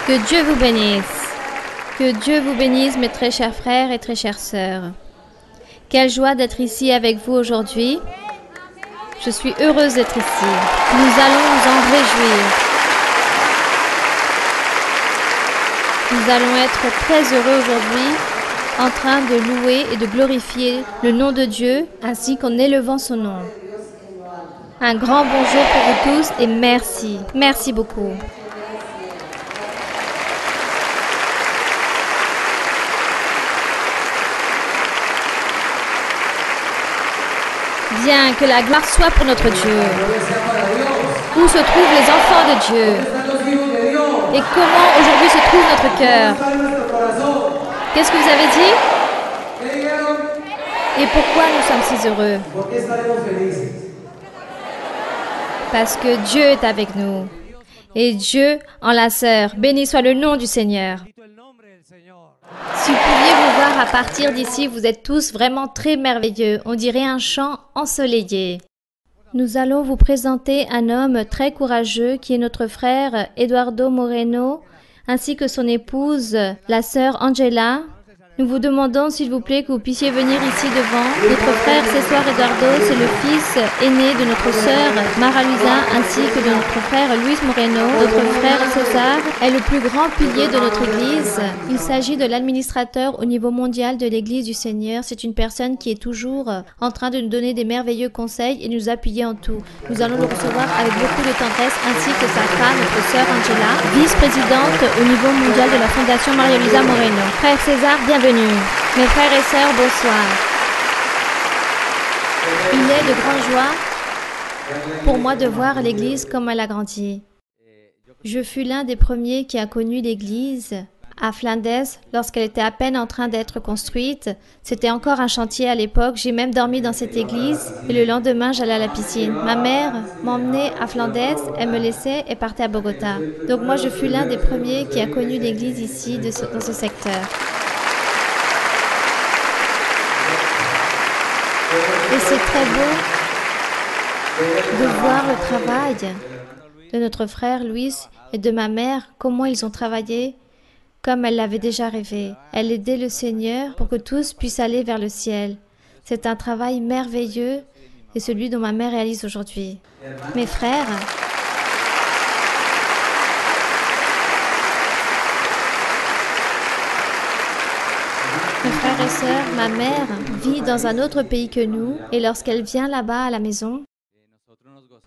Que Dieu vous bénisse. Que Dieu vous bénisse, mes très chers frères et très chères sœurs. Quelle joie d'être ici avec vous aujourd'hui. Je suis heureuse d'être ici. Nous allons nous en réjouir. Nous allons être très heureux aujourd'hui en train de louer et de glorifier le nom de Dieu ainsi qu'en élevant son nom. Un grand bonjour pour vous tous et merci. Merci beaucoup. Bien, que la gloire soit pour notre Dieu. Où se trouvent les enfants de Dieu? Et comment aujourd'hui se trouve notre cœur? Qu'est-ce que vous avez dit? Et pourquoi nous sommes si heureux? Parce que Dieu est avec nous. Et Dieu enlaceur. Béni soit le nom du Seigneur. Si vous pouviez vous voir à partir d'ici, vous êtes tous vraiment très merveilleux. On dirait un champ ensoleillé. Nous allons vous présenter un homme très courageux qui est notre frère Eduardo Moreno, ainsi que son épouse, la sœur Angela. Nous vous demandons s'il vous plaît que vous puissiez venir ici devant. Notre frère César Eduardo, c'est le fils aîné de notre sœur Mara Luisa ainsi que de notre frère Luis Moreno. Notre frère César est le plus grand pilier de notre église. Il s'agit de l'administrateur au niveau mondial de l'église du Seigneur. C'est une personne qui est toujours en train de nous donner des merveilleux conseils et nous appuyer en tout. Nous allons le recevoir avec beaucoup de tendresse ainsi que sa femme, notre sœur Angela, vice-présidente au niveau mondial de la Fondation Maria Luisa Moreno. Frère César, bienvenue. Mes frères et sœurs, bonsoir. Il est de grande joie pour moi de voir l'Église comme elle a grandi. Je fus l'un des premiers qui a connu l'Église à Flanders lorsqu'elle était à peine en train d'être construite. C'était encore un chantier à l'époque. J'ai même dormi dans cette église et le lendemain, j'allais à la piscine. Ma mère m'emmenait à Flanders, elle me laissait et partait à Bogota. Donc moi, je fus l'un des premiers qui a connu l'Église ici, dans ce secteur. Et c'est très beau de voir le travail de notre frère Louis et de ma mère, comment ils ont travaillé comme elle l'avait déjà rêvé. Elle aidait le Seigneur pour que tous puissent aller vers le ciel. C'est un travail merveilleux et celui dont ma mère réalise aujourd'hui. Mes frères, mes frères et sœurs, ma mère vit dans un autre pays que nous et lorsqu'elle vient là-bas à la maison,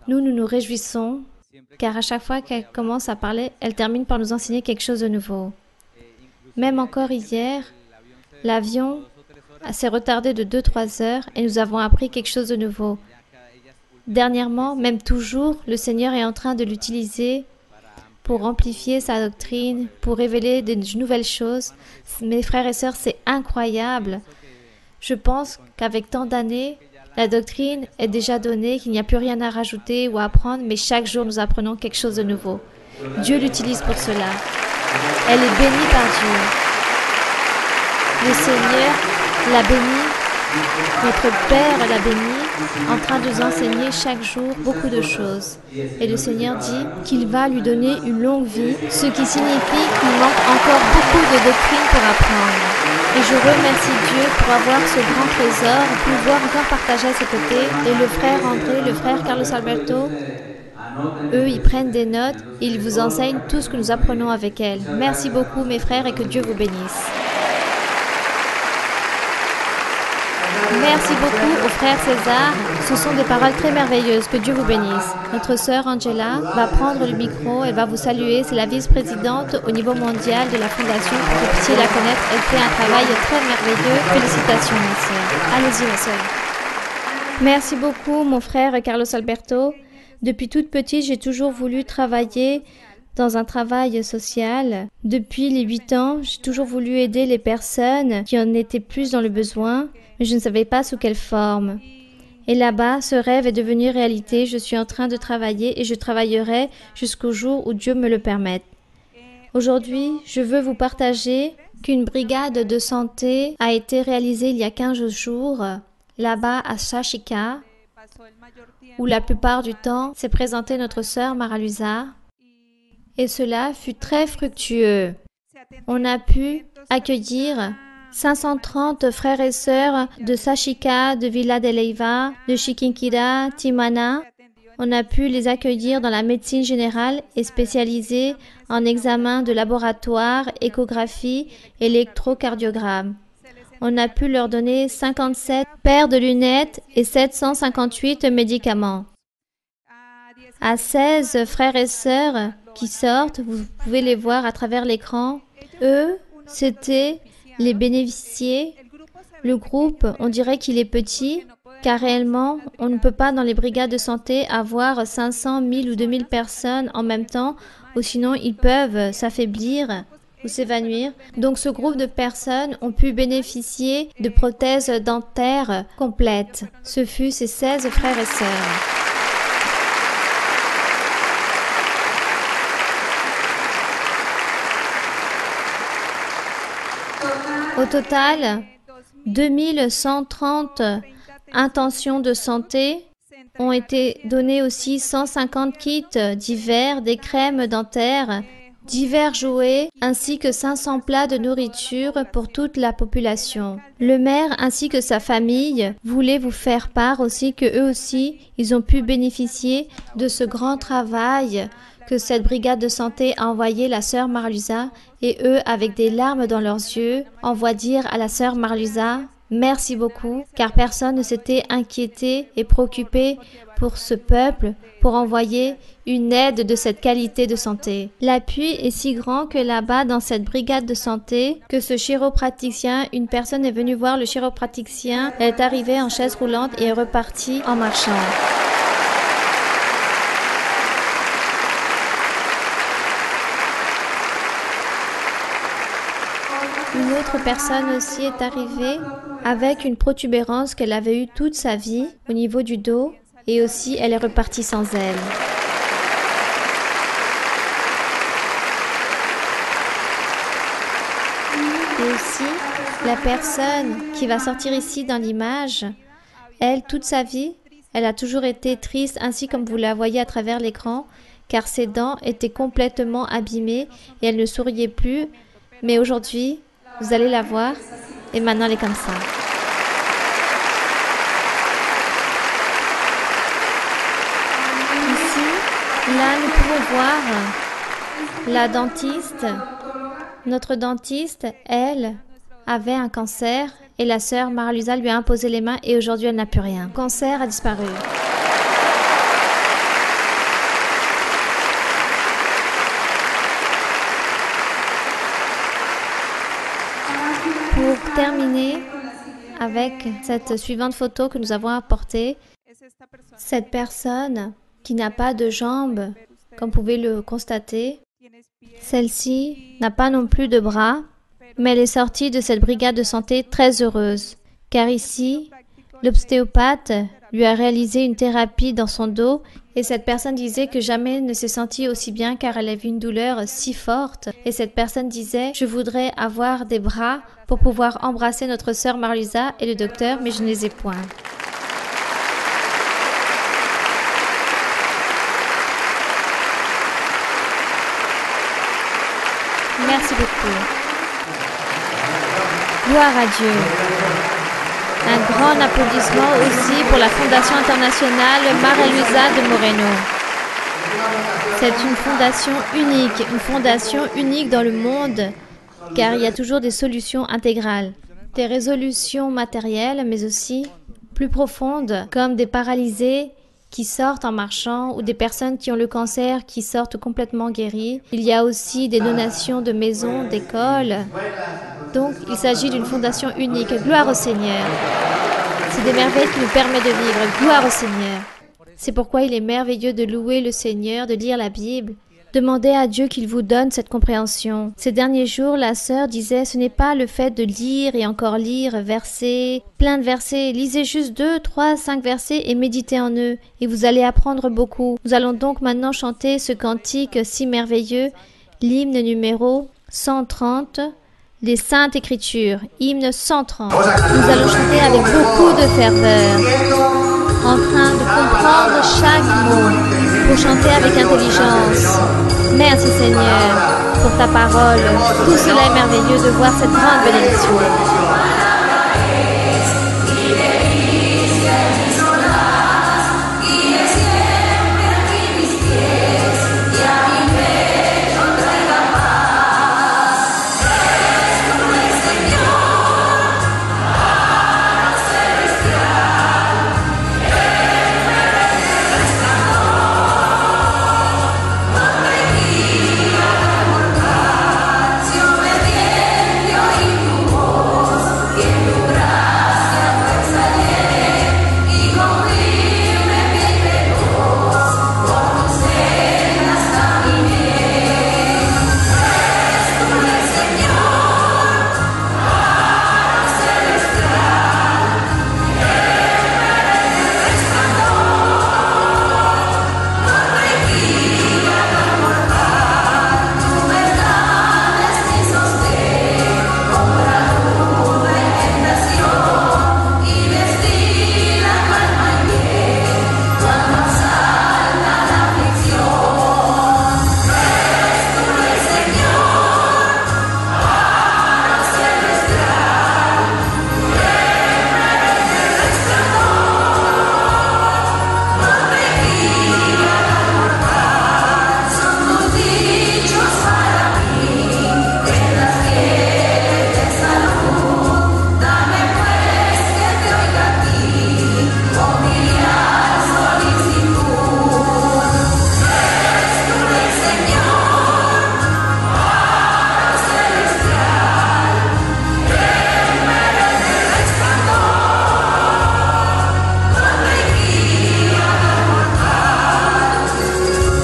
nous nous réjouissons car à chaque fois qu'elle commence à parler, elle termine par nous enseigner quelque chose de nouveau. Même encore hier, l'avion s'est retardé de 2-3 heures et nous avons appris quelque chose de nouveau. Dernièrement, même toujours, le Seigneur est en train de l'utiliser pour amplifier sa doctrine, pour révéler de nouvelles choses. Mes frères et sœurs, c'est incroyable. Je pense qu'avec tant d'années, la doctrine est déjà donnée, qu'il n'y a plus rien à rajouter ou à apprendre, mais chaque jour nous apprenons quelque chose de nouveau. Dieu l'utilise pour cela. Elle est bénie par Dieu. Le Seigneur l'a bénie, notre Père l'a bénie, en train de nous enseigner chaque jour beaucoup de choses. Et le Seigneur dit qu'il va lui donner une longue vie, ce qui signifie qu'il manque encore beaucoup de doctrines pour apprendre. Et je remercie Dieu pour avoir ce grand trésor, pouvoir encore partager à ses côtés. Et le frère André, le frère Carlos Alberto, eux, ils prennent des notes et ils vous enseignent tout ce que nous apprenons avec elles. Merci beaucoup, mes frères, et que Dieu vous bénisse. Merci beaucoup au frère César. Ce sont des paroles très merveilleuses. Que Dieu vous bénisse. Notre sœur Angela va prendre le micro. Elle va vous saluer. C'est la vice-présidente au niveau mondial de la Fondation. Pour que vous puissiez la connaître. Elle fait un travail très merveilleux. Félicitations, ma sœur. Allez-y, ma sœur. Merci beaucoup, mon frère Carlos Alberto. Depuis toute petite, j'ai toujours voulu travailler dans un travail social. Depuis les 8 ans, j'ai toujours voulu aider les personnes qui en étaient plus dans le besoin, mais je ne savais pas sous quelle forme. Et là-bas, ce rêve est devenu réalité. Je suis en train de travailler et je travaillerai jusqu'au jour où Dieu me le permette. Aujourd'hui, je veux vous partager qu'une brigade de santé a été réalisée il y a 15 jours, là-bas à Shashika, où la plupart du temps s'est présentée notre sœur Mara Luisa. et cela fut très fructueux. On a pu accueillir 530 frères et sœurs de Sashika, de Villa de Leyva, de Chiquinquirá, Timana. On a pu les accueillir dans la médecine générale et spécialisée en examens de laboratoire, échographie, électrocardiogramme. On a pu leur donner 57 paires de lunettes et 758 médicaments. À 16 frères et sœurs qui sortent, vous pouvez les voir à travers l'écran. Eux, c'était les bénéficiaires. Le groupe, on dirait qu'il est petit, car réellement, on ne peut pas dans les brigades de santé avoir 500, 1000 ou 2000 personnes en même temps, ou sinon ils peuvent s'affaiblir ou s'évanouir. Donc ce groupe de personnes ont pu bénéficier de prothèses dentaires complètes. Ce fut ces 16 frères et sœurs. Au total, 2130 intentions de santé ont été données aussi, 150 kits divers, des crèmes dentaires, divers jouets, ainsi que 500 plats de nourriture pour toute la population. Le maire ainsi que sa famille voulaient vous faire part aussi que eux aussi, ils ont pu bénéficier de ce grand travail que cette brigade de santé a envoyé la sœur Marluza, et eux, avec des larmes dans leurs yeux, envoient dire à la sœur Marluza « Merci beaucoup », car personne ne s'était inquiété et préoccupé pour ce peuple, pour envoyer une aide de cette qualité de santé. L'appui est si grand que là-bas, dans cette brigade de santé, que ce chiropraticien, une personne est venue voir le chiropraticien, elle est arrivée en chaise roulante et est repartie en marchant. Une autre personne aussi est arrivée avec une protubérance qu'elle avait eue toute sa vie au niveau du dos, et aussi elle est repartie sans elle. Et aussi, la personne qui va sortir ici dans l'image, elle, toute sa vie, elle a toujours été triste, ainsi comme vous la voyez à travers l'écran, car ses dents étaient complètement abîmées et elle ne souriait plus, mais aujourd'hui, vous allez la voir, et maintenant elle est comme ça. Ici, là, nous pouvons voir la dentiste. Notre dentiste, elle, avait un cancer, et la sœur Marluza lui a imposé les mains, et aujourd'hui, elle n'a plus rien. Le cancer a disparu. Pour terminer avec cette suivante photo que nous avons apportée, cette personne qui n'a pas de jambes, comme vous pouvez le constater, celle-ci n'a pas non plus de bras, mais elle est sortie de cette brigade de santé très heureuse, car ici, l'ostéopathe lui a réalisé une thérapie dans son dos, et cette personne disait que jamais ne s'est sentie aussi bien car elle avait une douleur si forte. Et cette personne disait « Je voudrais avoir des bras pour pouvoir embrasser notre sœur Marluza et le docteur, mais je ne les ai point. » Merci beaucoup. Gloire à Dieu. Un grand applaudissement aussi pour la Fondation internationale María Luisa de Moreno. C'est une fondation unique dans le monde, car il y a toujours des solutions intégrales, des résolutions matérielles, mais aussi plus profondes, comme des paralysés qui sortent en marchant ou des personnes qui ont le cancer qui sortent complètement guéries. Il y a aussi des donations de maisons, d'écoles. Donc, il s'agit d'une fondation unique. Gloire au Seigneur. C'est des merveilles qui nous permettent de vivre. Gloire au Seigneur. C'est pourquoi il est merveilleux de louer le Seigneur, de lire la Bible. Demandez à Dieu qu'il vous donne cette compréhension. Ces derniers jours, la sœur disait, ce n'est pas le fait de lire et encore lire versets, plein de versets. Lisez juste 2, 3, 5 versets et méditez en eux. Et vous allez apprendre beaucoup. Nous allons donc maintenant chanter ce cantique si merveilleux, l'hymne numéro 130. Les Saintes Écritures, hymne 130. Nous allons chanter avec beaucoup de ferveur, en train de comprendre chaque mot, pour chanter avec intelligence. Merci Seigneur pour ta parole. Tout cela est merveilleux de voir cette grande bénédiction.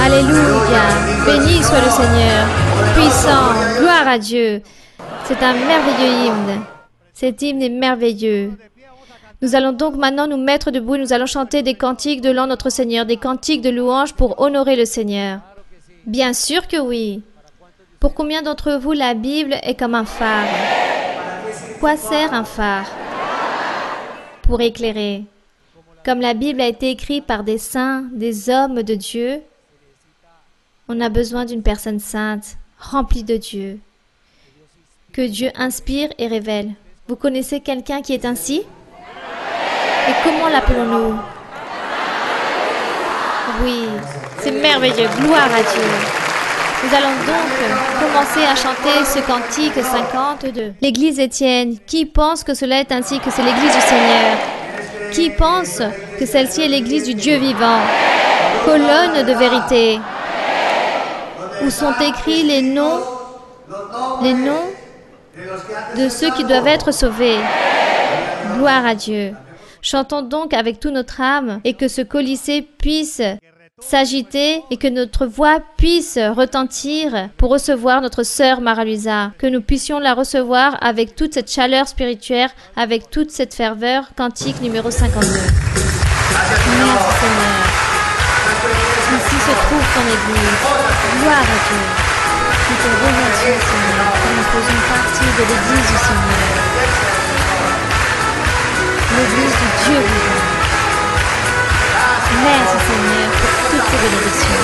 Alléluia, béni soit le Seigneur, puissant, gloire à Dieu. C'est un merveilleux hymne. Cet hymne est merveilleux. Nous allons donc maintenant nous mettre debout et nous allons chanter des cantiques de louange notre Seigneur, des cantiques de louange pour honorer le Seigneur. Bien sûr que oui. Pour combien d'entre vous la Bible est comme un phare? Quoi sert un phare? Pour éclairer. Comme la Bible a été écrite par des saints, des hommes de Dieu, on a besoin d'une personne sainte, remplie de Dieu, que Dieu inspire et révèle. Vous connaissez quelqu'un qui est ainsi? Et comment l'appelons-nous? Oui, c'est merveilleux, gloire à Dieu. Nous allons donc commencer à chanter ce cantique 52. L'église Étienne, qui pense que cela est ainsi, que c'est l'église du Seigneur? Qui pense que celle-ci est l'église du Dieu vivant? Colonne de vérité, où sont écrits les noms de ceux qui doivent être sauvés. Gloire à Dieu. Chantons donc avec toute notre âme et que ce colisée puisse s'agiter et que notre voix puisse retentir pour recevoir notre sœur Mara-Luisa, que nous puissions la recevoir avec toute cette chaleur spirituelle, avec toute cette ferveur. Cantique numéro 52. Merci Seigneur. Ici se trouve ton Église. Gloire à Dieu. Nous te remercions, Seigneur, que nous faisons partie de l'Église du Seigneur. L'Église du Dieu vivant. Merci, Seigneur, pour toutes ces bénédictions.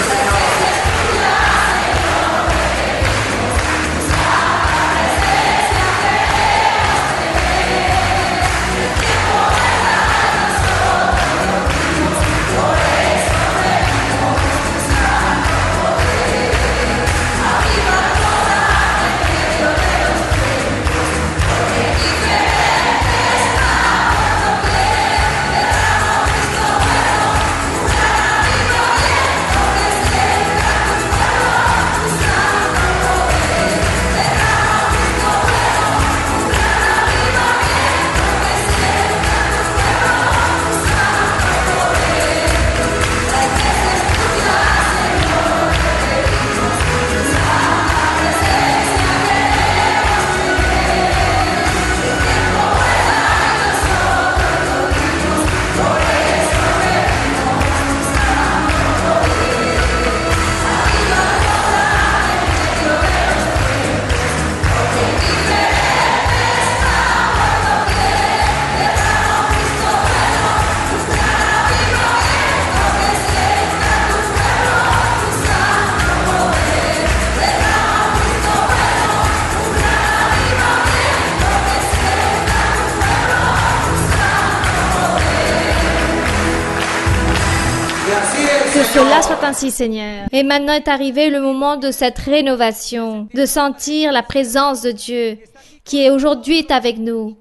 cela soit ainsi, Seigneur. Et maintenant est arrivé le moment de cette rénovation, de sentir la présence de Dieu qui est aujourd'hui avec nous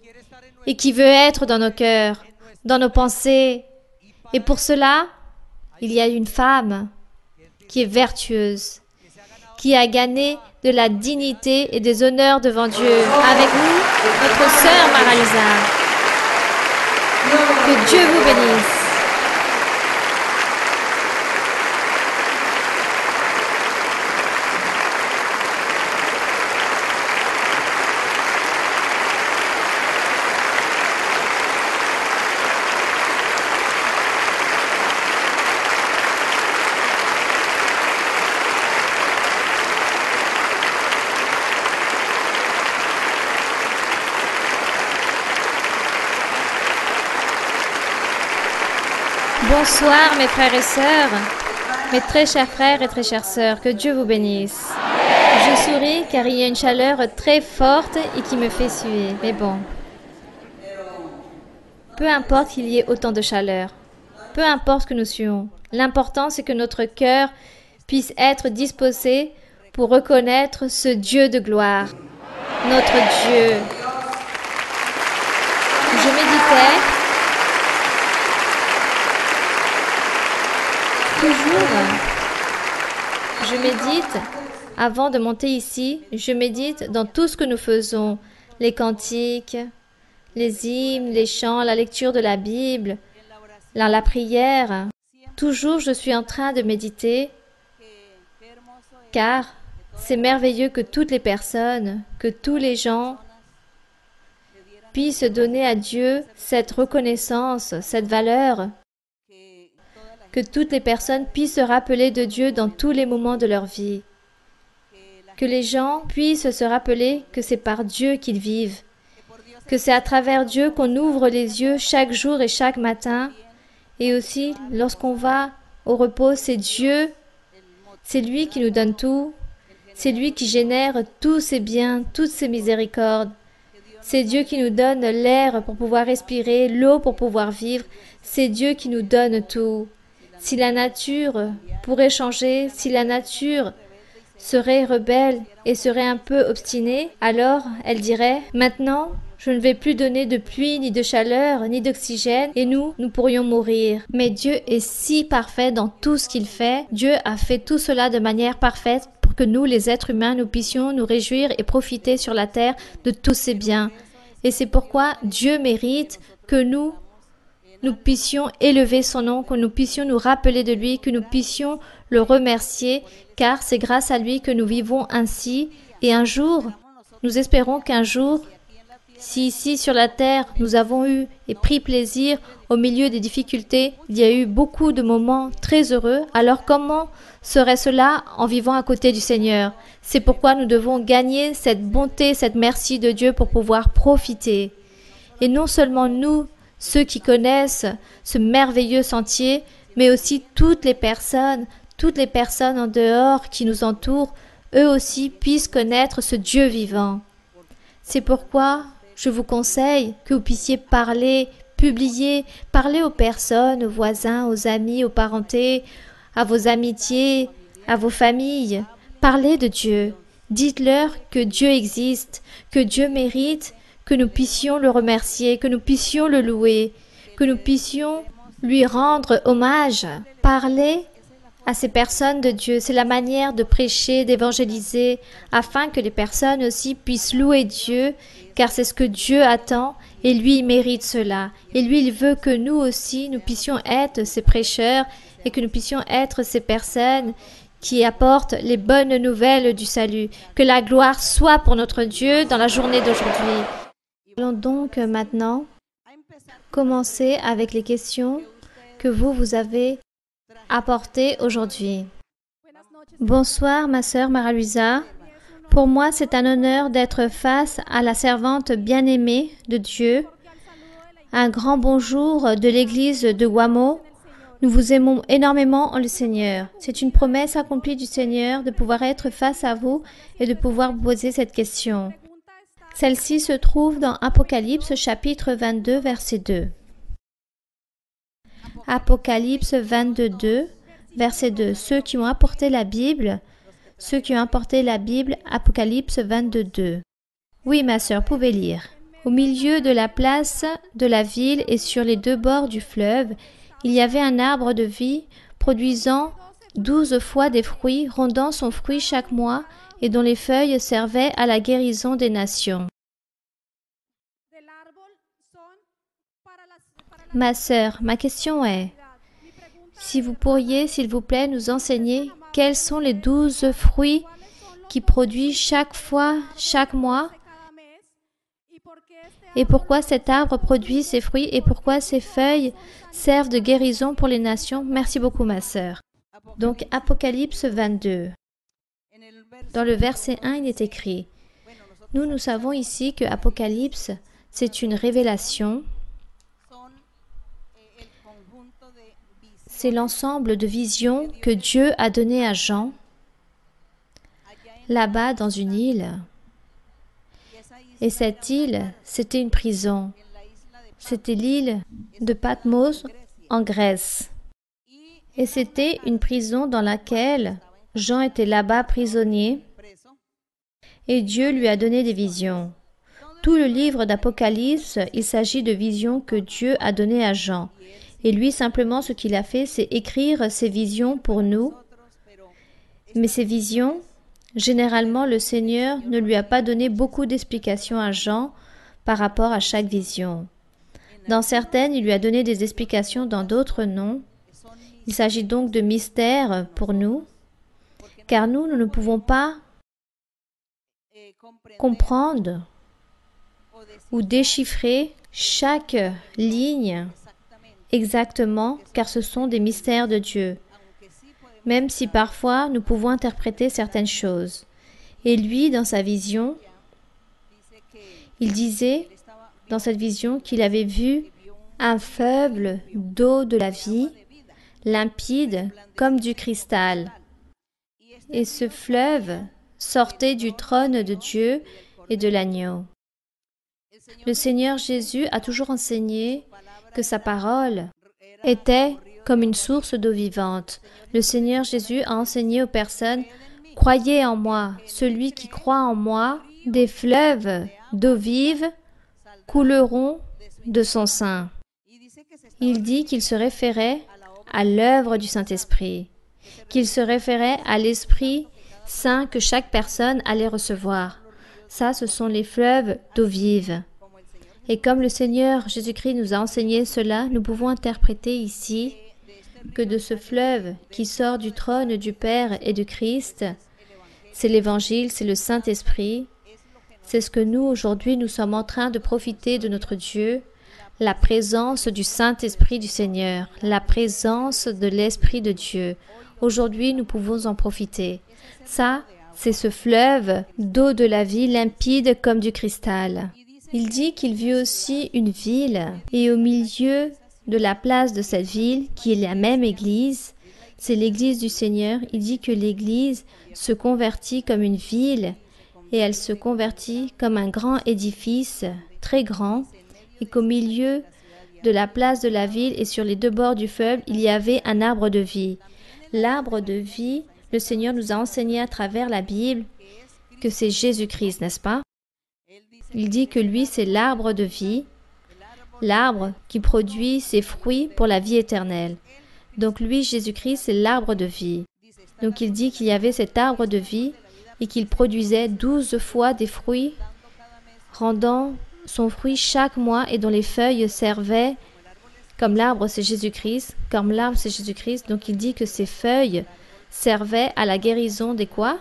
et qui veut être dans nos cœurs, dans nos pensées. Et pour cela, il y a une femme qui est vertueuse, qui a gagné de la dignité et des honneurs devant Dieu. Avec nous, notre sœur Mara-Lisa. Que Dieu vous bénisse. Bonsoir mes frères et sœurs, mes très chers frères et très chères sœurs, que Dieu vous bénisse. Je souris car il y a une chaleur très forte et qui me fait suer, mais bon. Peu importe qu'il y ait autant de chaleur, peu importe que nous suons, l'important c'est que notre cœur puisse être disposé pour reconnaître ce Dieu de gloire, notre Dieu. Je méditais toujours, je médite, avant de monter ici, je médite dans tout ce que nous faisons, les cantiques, les hymnes, les chants, la lecture de la Bible, la prière. Toujours je suis en train de méditer, car c'est merveilleux que toutes les personnes, que tous les gens puissent donner à Dieu cette reconnaissance, cette valeur, que toutes les personnes puissent se rappeler de Dieu dans tous les moments de leur vie, que les gens puissent se rappeler que c'est par Dieu qu'ils vivent, que c'est à travers Dieu qu'on ouvre les yeux chaque jour et chaque matin, et aussi lorsqu'on va au repos, c'est Dieu, c'est lui qui nous donne tout, c'est lui qui génère tous ses biens, toutes ses miséricordes. C'est Dieu qui nous donne l'air pour pouvoir respirer, l'eau pour pouvoir vivre, c'est Dieu qui nous donne tout. Si la nature pourrait changer, si la nature serait rebelle et serait un peu obstinée, alors elle dirait « Maintenant, je ne vais plus donner de pluie, ni de chaleur, ni d'oxygène, et nous pourrions mourir. » Mais Dieu est si parfait dans tout ce qu'il fait. Dieu a fait tout cela de manière parfaite pour que nous, les êtres humains, nous puissions nous réjouir et profiter sur la terre de tous ses biens. Et c'est pourquoi Dieu mérite que nous puissions élever son nom, que nous puissions nous rappeler de lui, que nous puissions le remercier, car c'est grâce à lui que nous vivons ainsi. Et un jour, nous espérons qu'un jour, si ici sur la terre, nous avons eu et pris plaisir au milieu des difficultés, il y a eu beaucoup de moments très heureux, alors comment serait cela en vivant à côté du Seigneur? C'est pourquoi nous devons gagner cette bonté, cette merci de Dieu pour pouvoir profiter. Et non seulement nous, ceux qui connaissent ce merveilleux sentier, mais aussi toutes les personnes en dehors qui nous entourent, eux aussi puissent connaître ce Dieu vivant. C'est pourquoi je vous conseille que vous puissiez parler, publier, parler aux personnes, aux voisins, aux amis, aux parentés, à vos amitiés, à vos familles. Parlez de Dieu. Dites-leur que Dieu existe, que Dieu mérite, que nous puissions le remercier, que nous puissions le louer, que nous puissions lui rendre hommage. Parler à ces personnes de Dieu, c'est la manière de prêcher, d'évangéliser, afin que les personnes aussi puissent louer Dieu, car c'est ce que Dieu attend, et lui, il mérite cela. Et lui, il veut que nous aussi, nous puissions être ces prêcheurs, et que nous puissions être ces personnes qui apportent les bonnes nouvelles du salut. Que la gloire soit pour notre Dieu dans la journée d'aujourd'hui. Nous allons donc maintenant commencer avec les questions que vous avez apportées aujourd'hui. Bonsoir ma sœur Mara-Luisa. Pour moi, c'est un honneur d'être face à la servante bien-aimée de Dieu. Un grand bonjour de l'église de Wamo. Nous vous aimons énormément en le Seigneur. C'est une promesse accomplie du Seigneur de pouvoir être face à vous et de pouvoir vous poser cette question. Celle-ci se trouve dans Apocalypse chapitre 22, verset 2. Apocalypse 22, 2, Verset 2. Ceux qui ont apporté la Bible, Apocalypse 22, 2. Oui, ma sœur, pouvez lire. Au milieu de la place de la ville et sur les deux bords du fleuve, il y avait un arbre de vie produisant 12 fois des fruits, rendant son fruit chaque mois et dont les feuilles servaient à la guérison des nations. Ma sœur, ma question est, si vous pourriez, s'il vous plaît, nous enseigner quels sont les 12 fruits qui produisent chaque fois, chaque mois, et pourquoi cet arbre produit ses fruits et pourquoi ses feuilles servent de guérison pour les nations. Merci beaucoup, ma sœur. Donc, Apocalypse 22. Dans le verset 1, il est écrit, « Nous savons ici que Apocalypse, c'est une révélation. C'est l'ensemble de visions que Dieu a données à Jean, là-bas dans une île. Et cette île, c'était une prison. C'était l'île de Patmos en Grèce. Et c'était une prison dans laquelle Jean était là-bas prisonnier et Dieu lui a donné des visions. Tout le livre d'Apocalypse, il s'agit de visions que Dieu a données à Jean. Et lui, simplement, ce qu'il a fait, c'est écrire ces visions pour nous. Mais ces visions, généralement, le Seigneur ne lui a pas donné beaucoup d'explications à Jean par rapport à chaque vision. Dans certaines, il lui a donné des explications, dans d'autres, non. Il s'agit donc de mystères pour nous, car nous ne pouvons pas comprendre ou déchiffrer chaque ligne exactement, car ce sont des mystères de Dieu, même si parfois nous pouvons interpréter certaines choses. Et lui, dans sa vision, il disait, dans cette vision, qu'il avait vu un fleuve d'eau de la vie, limpide comme du cristal. Et ce fleuve sortait du trône de Dieu et de l'agneau. Le Seigneur Jésus a toujours enseigné que sa parole était comme une source d'eau vivante. Le Seigneur Jésus a enseigné aux personnes, « Croyez en moi, celui qui croit en moi, des fleuves d'eau vive couleront de son sein. » Il dit qu'il se référait à l'œuvre du Saint-Esprit, qu'il se référait à l'Esprit Saint que chaque personne allait recevoir. Ça, ce sont les fleuves d'eau vive. Et comme le Seigneur Jésus-Christ nous a enseigné cela, nous pouvons interpréter ici que de ce fleuve qui sort du trône du Père et du Christ, c'est l'Évangile, c'est le Saint-Esprit. C'est ce que nous, aujourd'hui, nous sommes en train de profiter de notre Dieu, la présence du Saint-Esprit du Seigneur, la présence de l'Esprit de Dieu. Aujourd'hui, nous pouvons en profiter. Ça, c'est ce fleuve d'eau de la vie limpide comme du cristal. Il dit qu'il vit aussi une ville, et au milieu de la place de cette ville, qui est la même église, c'est l'église du Seigneur, il dit que l'église se convertit comme une ville, et elle se convertit comme un grand édifice, très grand, et qu'au milieu de la place de la ville et sur les deux bords du fleuve, il y avait un arbre de vie. L'arbre de vie, le Seigneur nous a enseigné à travers la Bible que c'est Jésus-Christ, n'est-ce pas? Il dit que lui, c'est l'arbre de vie, l'arbre qui produit ses fruits pour la vie éternelle. Donc lui, Jésus-Christ, c'est l'arbre de vie. Donc il dit qu'il y avait cet arbre de vie et qu'il produisait 12 fois des fruits, rendant son fruit chaque mois et dont les feuilles servaient, comme l'arbre c'est Jésus-Christ, comme l'arbre c'est Jésus-Christ, donc il dit que ces feuilles servaient à la guérison des quoi?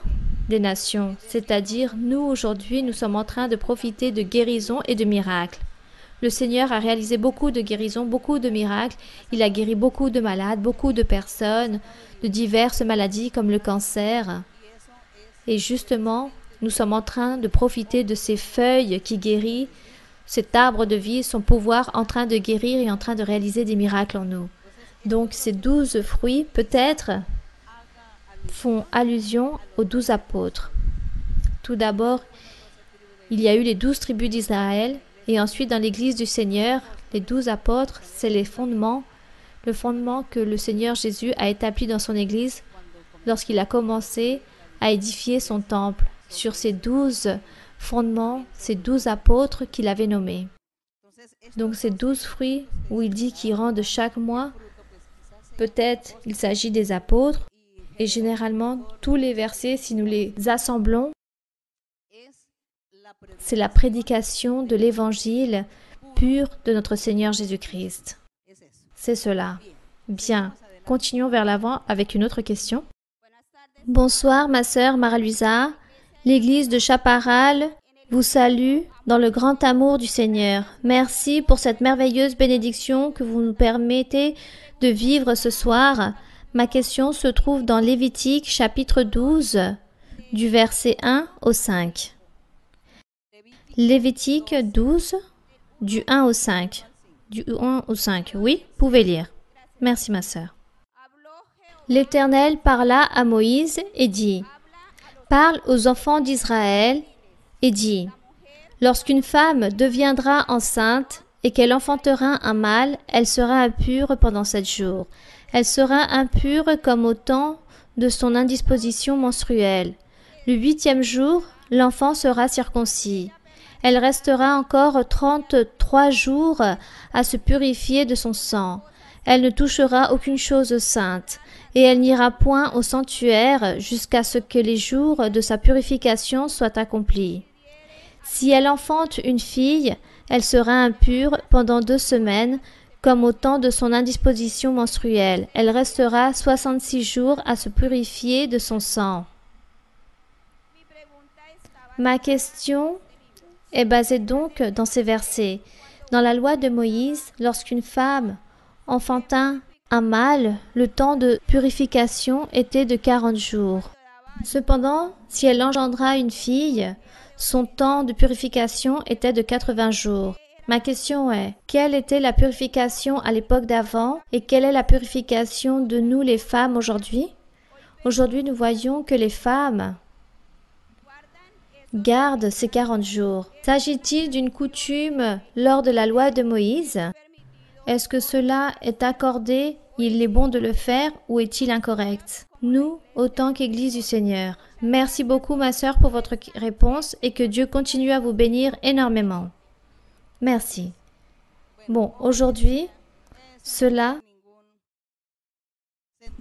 Des nations. C'est-à-dire, nous aujourd'hui, nous sommes en train de profiter de guérison et de miracles. Le Seigneur a réalisé beaucoup de guérisons, beaucoup de miracles. Il a guéri beaucoup de malades, beaucoup de personnes, de diverses maladies comme le cancer. Et justement, nous sommes en train de profiter de ces feuilles qui guérissent, cet arbre de vie, son pouvoir en train de guérir et en train de réaliser des miracles en nous. Donc ces 12 fruits, peut-être, font allusion aux 12 apôtres. Tout d'abord, il y a eu les 12 tribus d'Israël, et ensuite dans l'Église du Seigneur, les 12 apôtres, c'est les fondements le fondement que le Seigneur Jésus a établi dans son Église lorsqu'il a commencé à édifier son temple sur ces 12 fondements, ces 12 apôtres qu'il avait nommés. Donc ces 12 fruits où il dit qu'il rend de chaque mois, peut-être il s'agit des apôtres, et généralement tous les versets, si nous les assemblons, c'est la prédication de l'évangile pur de notre Seigneur Jésus-Christ. C'est cela. Bien, continuons vers l'avant avec une autre question. Bonsoir, ma sœur Mara-Luisa. L'Église de Chaparral vous salue dans le grand amour du Seigneur. Merci pour cette merveilleuse bénédiction que vous nous permettez de vivre ce soir. Ma question se trouve dans Lévitique chapitre 12, du verset 1 au 5. Lévitique 12, du 1 au 5. Du 1 au 5, oui, vous pouvez lire. Merci, ma sœur. L'Éternel parla à Moïse et dit, « Parle aux enfants d'Israël et dis, « Lorsqu'une femme deviendra enceinte et qu'elle enfantera un mâle, elle sera impure pendant 7 jours. Elle sera impure comme au temps de son indisposition menstruelle. Le 8e jour, l'enfant sera circoncis. Elle restera encore 33 jours à se purifier de son sang. Elle ne touchera aucune chose sainte, et elle n'ira point au sanctuaire jusqu'à ce que les jours de sa purification soient accomplis. Si elle enfante une fille, elle sera impure pendant 2 semaines, comme au temps de son indisposition menstruelle. Elle restera 66 jours à se purifier de son sang. » Ma question est basée donc dans ces versets. Dans la loi de Moïse, lorsqu'une femme enfanta un mâle, le temps de purification était de 40 jours. Cependant, si elle engendra une fille, son temps de purification était de 80 jours. Ma question est, quelle était la purification à l'époque d'avant et quelle est la purification de nous les femmes aujourd'hui? Aujourd'hui, nous voyons que les femmes gardent ces 40 jours. S'agit-il d'une coutume lors de la loi de Moïse? Est-ce que cela est accordé, il est bon de le faire ou est-il incorrect? Nous, autant qu'Église du Seigneur. Merci beaucoup, ma sœur, pour votre réponse et que Dieu continue à vous bénir énormément. Merci. Bon, aujourd'hui, cela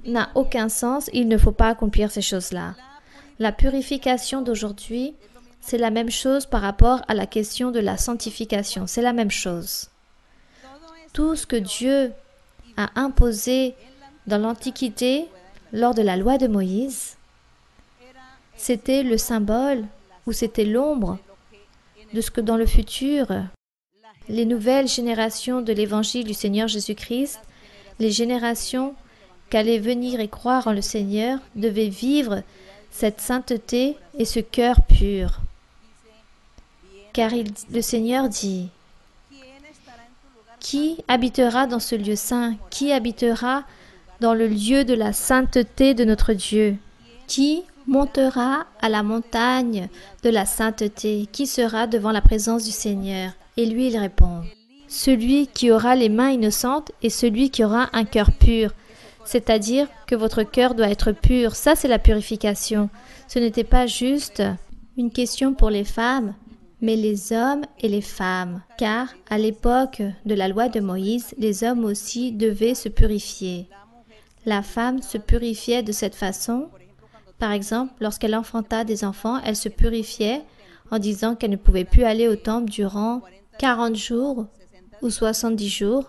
n'a aucun sens. Il ne faut pas accomplir ces choses-là. La purification d'aujourd'hui, c'est la même chose par rapport à la question de la sanctification. C'est la même chose. Tout ce que Dieu a imposé dans l'Antiquité, lors de la loi de Moïse, c'était le symbole ou c'était l'ombre de ce que dans le futur, les nouvelles générations de l'Évangile du Seigneur Jésus-Christ, les générations qui allaient venir et croire en le Seigneur, devaient vivre cette sainteté et ce cœur pur. Car le Seigneur dit, « Qui habitera dans ce lieu saint? Qui habitera dans le lieu de la sainteté de notre Dieu? Qui montera à la montagne de la sainteté? Qui sera devant la présence du Seigneur? » Et lui, il répond, « Celui qui aura les mains innocentes et celui qui aura un cœur pur. » C'est-à-dire que votre cœur doit être pur. Ça, c'est la purification. Ce n'était pas juste une question pour les femmes, mais les hommes et les femmes. Car à l'époque de la loi de Moïse, les hommes aussi devaient se purifier. La femme se purifiait de cette façon. Par exemple, lorsqu'elle enfanta des enfants, elle se purifiait en disant qu'elle ne pouvait plus aller au temple durant 40 jours ou 70 jours.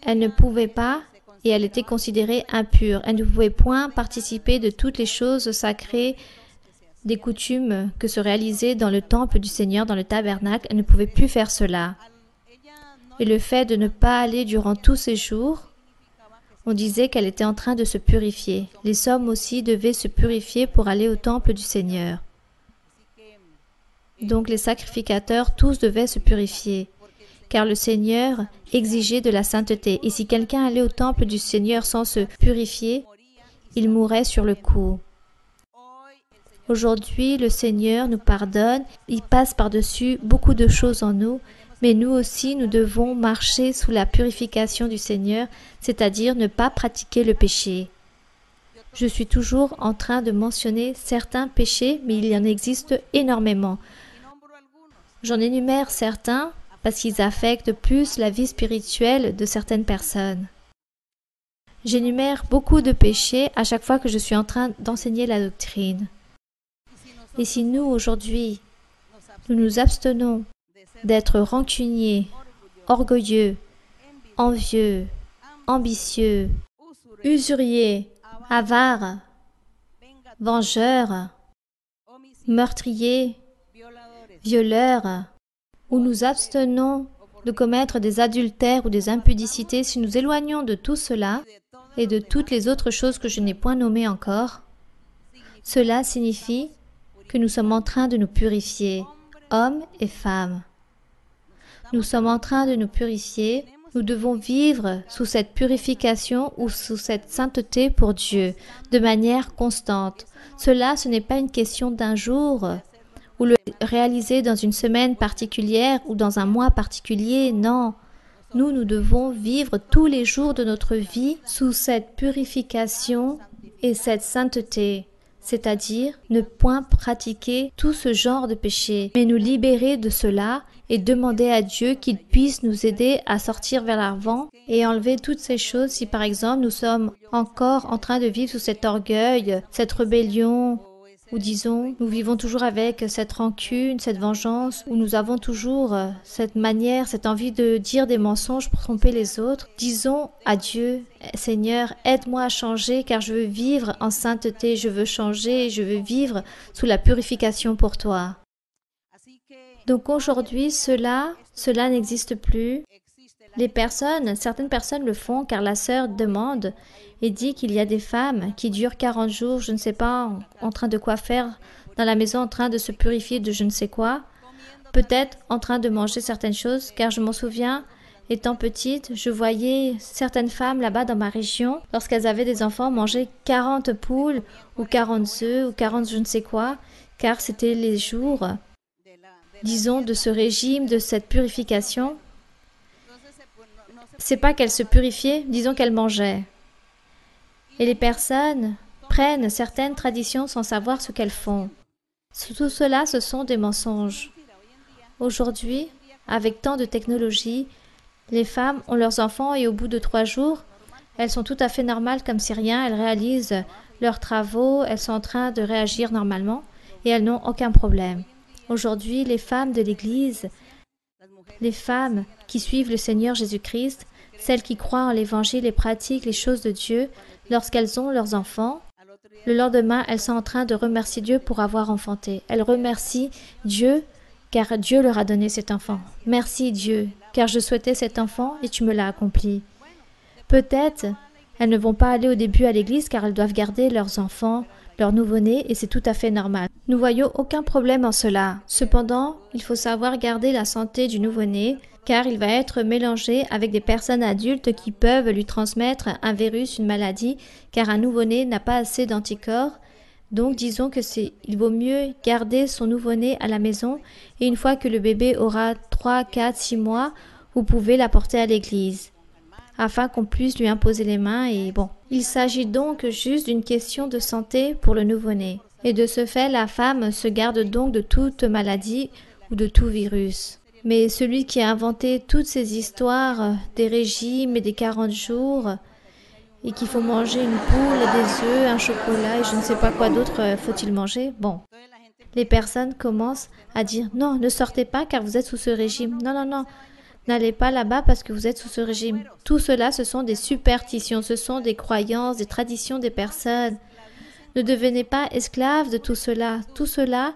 Elle ne pouvait pas et elle était considérée impure. Elle ne pouvait point participer de toutes les choses sacrées, des coutumes que se réalisaient dans le temple du Seigneur, dans le tabernacle. Elle ne pouvait plus faire cela. Et le fait de ne pas aller durant tous ces jours, on disait qu'elle était en train de se purifier. Les hommes aussi devaient se purifier pour aller au temple du Seigneur. Donc les sacrificateurs, tous devaient se purifier, car le Seigneur exigeait de la sainteté. Et si quelqu'un allait au temple du Seigneur sans se purifier, il mourait sur le coup. Aujourd'hui, le Seigneur nous pardonne, il passe par-dessus beaucoup de choses en nous, Mais nous aussi, nous devons marcher sous la purification du Seigneur, c'est-à-dire ne pas pratiquer le péché. Je suis toujours en train de mentionner certains péchés, mais il y en existe énormément. J'en énumère certains parce qu'ils affectent plus la vie spirituelle de certaines personnes. J'énumère beaucoup de péchés à chaque fois que je suis en train d'enseigner la doctrine. Et si nous, aujourd'hui, nous nous abstenons d'être rancuniers, orgueilleux, envieux, ambitieux, usuriers, avares, vengeurs, meurtriers, violeurs, ou nous abstenons de commettre des adultères ou des impudicités, si nous éloignons de tout cela et de toutes les autres choses que je n'ai point nommées encore, cela signifie que nous sommes en train de nous purifier, hommes et femmes. Nous sommes en train de nous purifier. Nous devons vivre sous cette purification ou sous cette sainteté pour Dieu, de manière constante. Cela, ce n'est pas une question d'un jour ou le réaliser dans une semaine particulière ou dans un mois particulier, non. Nous devons vivre tous les jours de notre vie sous cette purification et cette sainteté, c'est-à-dire ne point pratiquer tout ce genre de péché, mais nous libérer de cela et demander à Dieu qu'il puisse nous aider à sortir vers l'avant et enlever toutes ces choses si par exemple nous sommes encore en train de vivre sous cet orgueil, cette rébellion, ou disons, nous vivons toujours avec cette rancune, cette vengeance, où nous avons toujours cette manière, cette envie de dire des mensonges pour tromper les autres. Disons à Dieu, Seigneur, aide-moi à changer car je veux vivre en sainteté, je veux changer, je veux vivre sous la purification pour toi. Donc aujourd'hui, cela n'existe plus. Certaines personnes le font car la sœur demande et dit qu'il y a des femmes qui durent 40 jours, je ne sais pas, en train de quoi faire dans la maison, en train de se purifier de je ne sais quoi, peut-être en train de manger certaines choses, car je m'en souviens, étant petite, je voyais certaines femmes là-bas dans ma région, lorsqu'elles avaient des enfants, manger 40 poules ou 40 œufs ou 40 je ne sais quoi, car c'était les jours, disons, de ce régime, de cette purification. C'est pas qu'elles se purifiaient, disons qu'elles mangeaient. Et les personnes prennent certaines traditions sans savoir ce qu'elles font. Tout cela, ce sont des mensonges. Aujourd'hui, avec tant de technologie, les femmes ont leurs enfants et au bout de 3 jours, elles sont tout à fait normales comme si rien, elles réalisent leurs travaux, elles sont en train de réagir normalement et elles n'ont aucun problème. Aujourd'hui, les femmes de l'Église, les femmes qui suivent le Seigneur Jésus-Christ, celles qui croient en l'Évangile et pratiquent les choses de Dieu, lorsqu'elles ont leurs enfants, le lendemain, elles sont en train de remercier Dieu pour avoir enfanté. Elles remercient Dieu car Dieu leur a donné cet enfant. Merci Dieu, car je souhaitais cet enfant et tu me l'as accompli. Peut-être, elles ne vont pas aller au début à l'église car elles doivent garder leurs enfants, leur nouveau-né et c'est tout à fait normal. Nous voyons aucun problème en cela. Cependant, il faut savoir garder la santé du nouveau-né car il va être mélangé avec des personnes adultes qui peuvent lui transmettre un virus, une maladie, car un nouveau-né n'a pas assez d'anticorps. Donc disons que il vaut mieux garder son nouveau-né à la maison et une fois que le bébé aura 3, 4, 6 mois, vous pouvez l'apporter à l'église afin qu'on puisse lui imposer les mains et bon. Il s'agit donc juste d'une question de santé pour le nouveau-né. Et de ce fait, la femme se garde donc de toute maladie ou de tout virus. Mais celui qui a inventé toutes ces histoires des régimes et des 40 jours et qu'il faut manger une poule, des œufs, un chocolat et je ne sais pas quoi d'autre faut-il manger, bon. Les personnes commencent à dire « Non, ne sortez pas car vous êtes sous ce régime. Non, non, non, n'allez pas là-bas parce que vous êtes sous ce régime. » Tout cela, ce sont des superstitions, ce sont des croyances, des traditions des personnes. Ne devenez pas esclaves de tout cela. Tout cela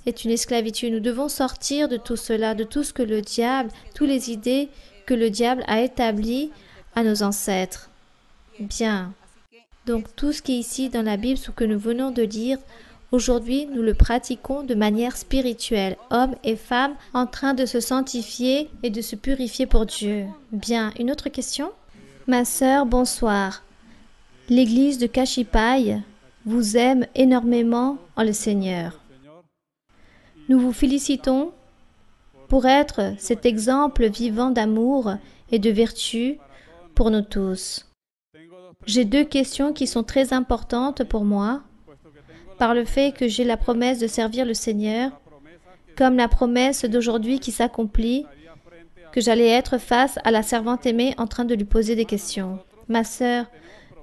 est une esclavitude. Nous devons sortir de tout cela, de tout ce que le diable, toutes les idées que le diable a établies à nos ancêtres. Bien. Donc tout ce qui est ici dans la Bible, ce que nous venons de lire, aujourd'hui nous le pratiquons de manière spirituelle, hommes et femmes en train de se sanctifier et de se purifier pour Dieu. Bien. Une autre question? Ma sœur, bonsoir. L'église de Kashipai vous aime énormément en le Seigneur. Nous vous félicitons pour être cet exemple vivant d'amour et de vertu pour nous tous. J'ai deux questions qui sont très importantes pour moi, par le fait que j'ai la promesse de servir le Seigneur, comme la promesse d'aujourd'hui qui s'accomplit, que j'allais être face à la servante aimée en train de lui poser des questions. Ma sœur,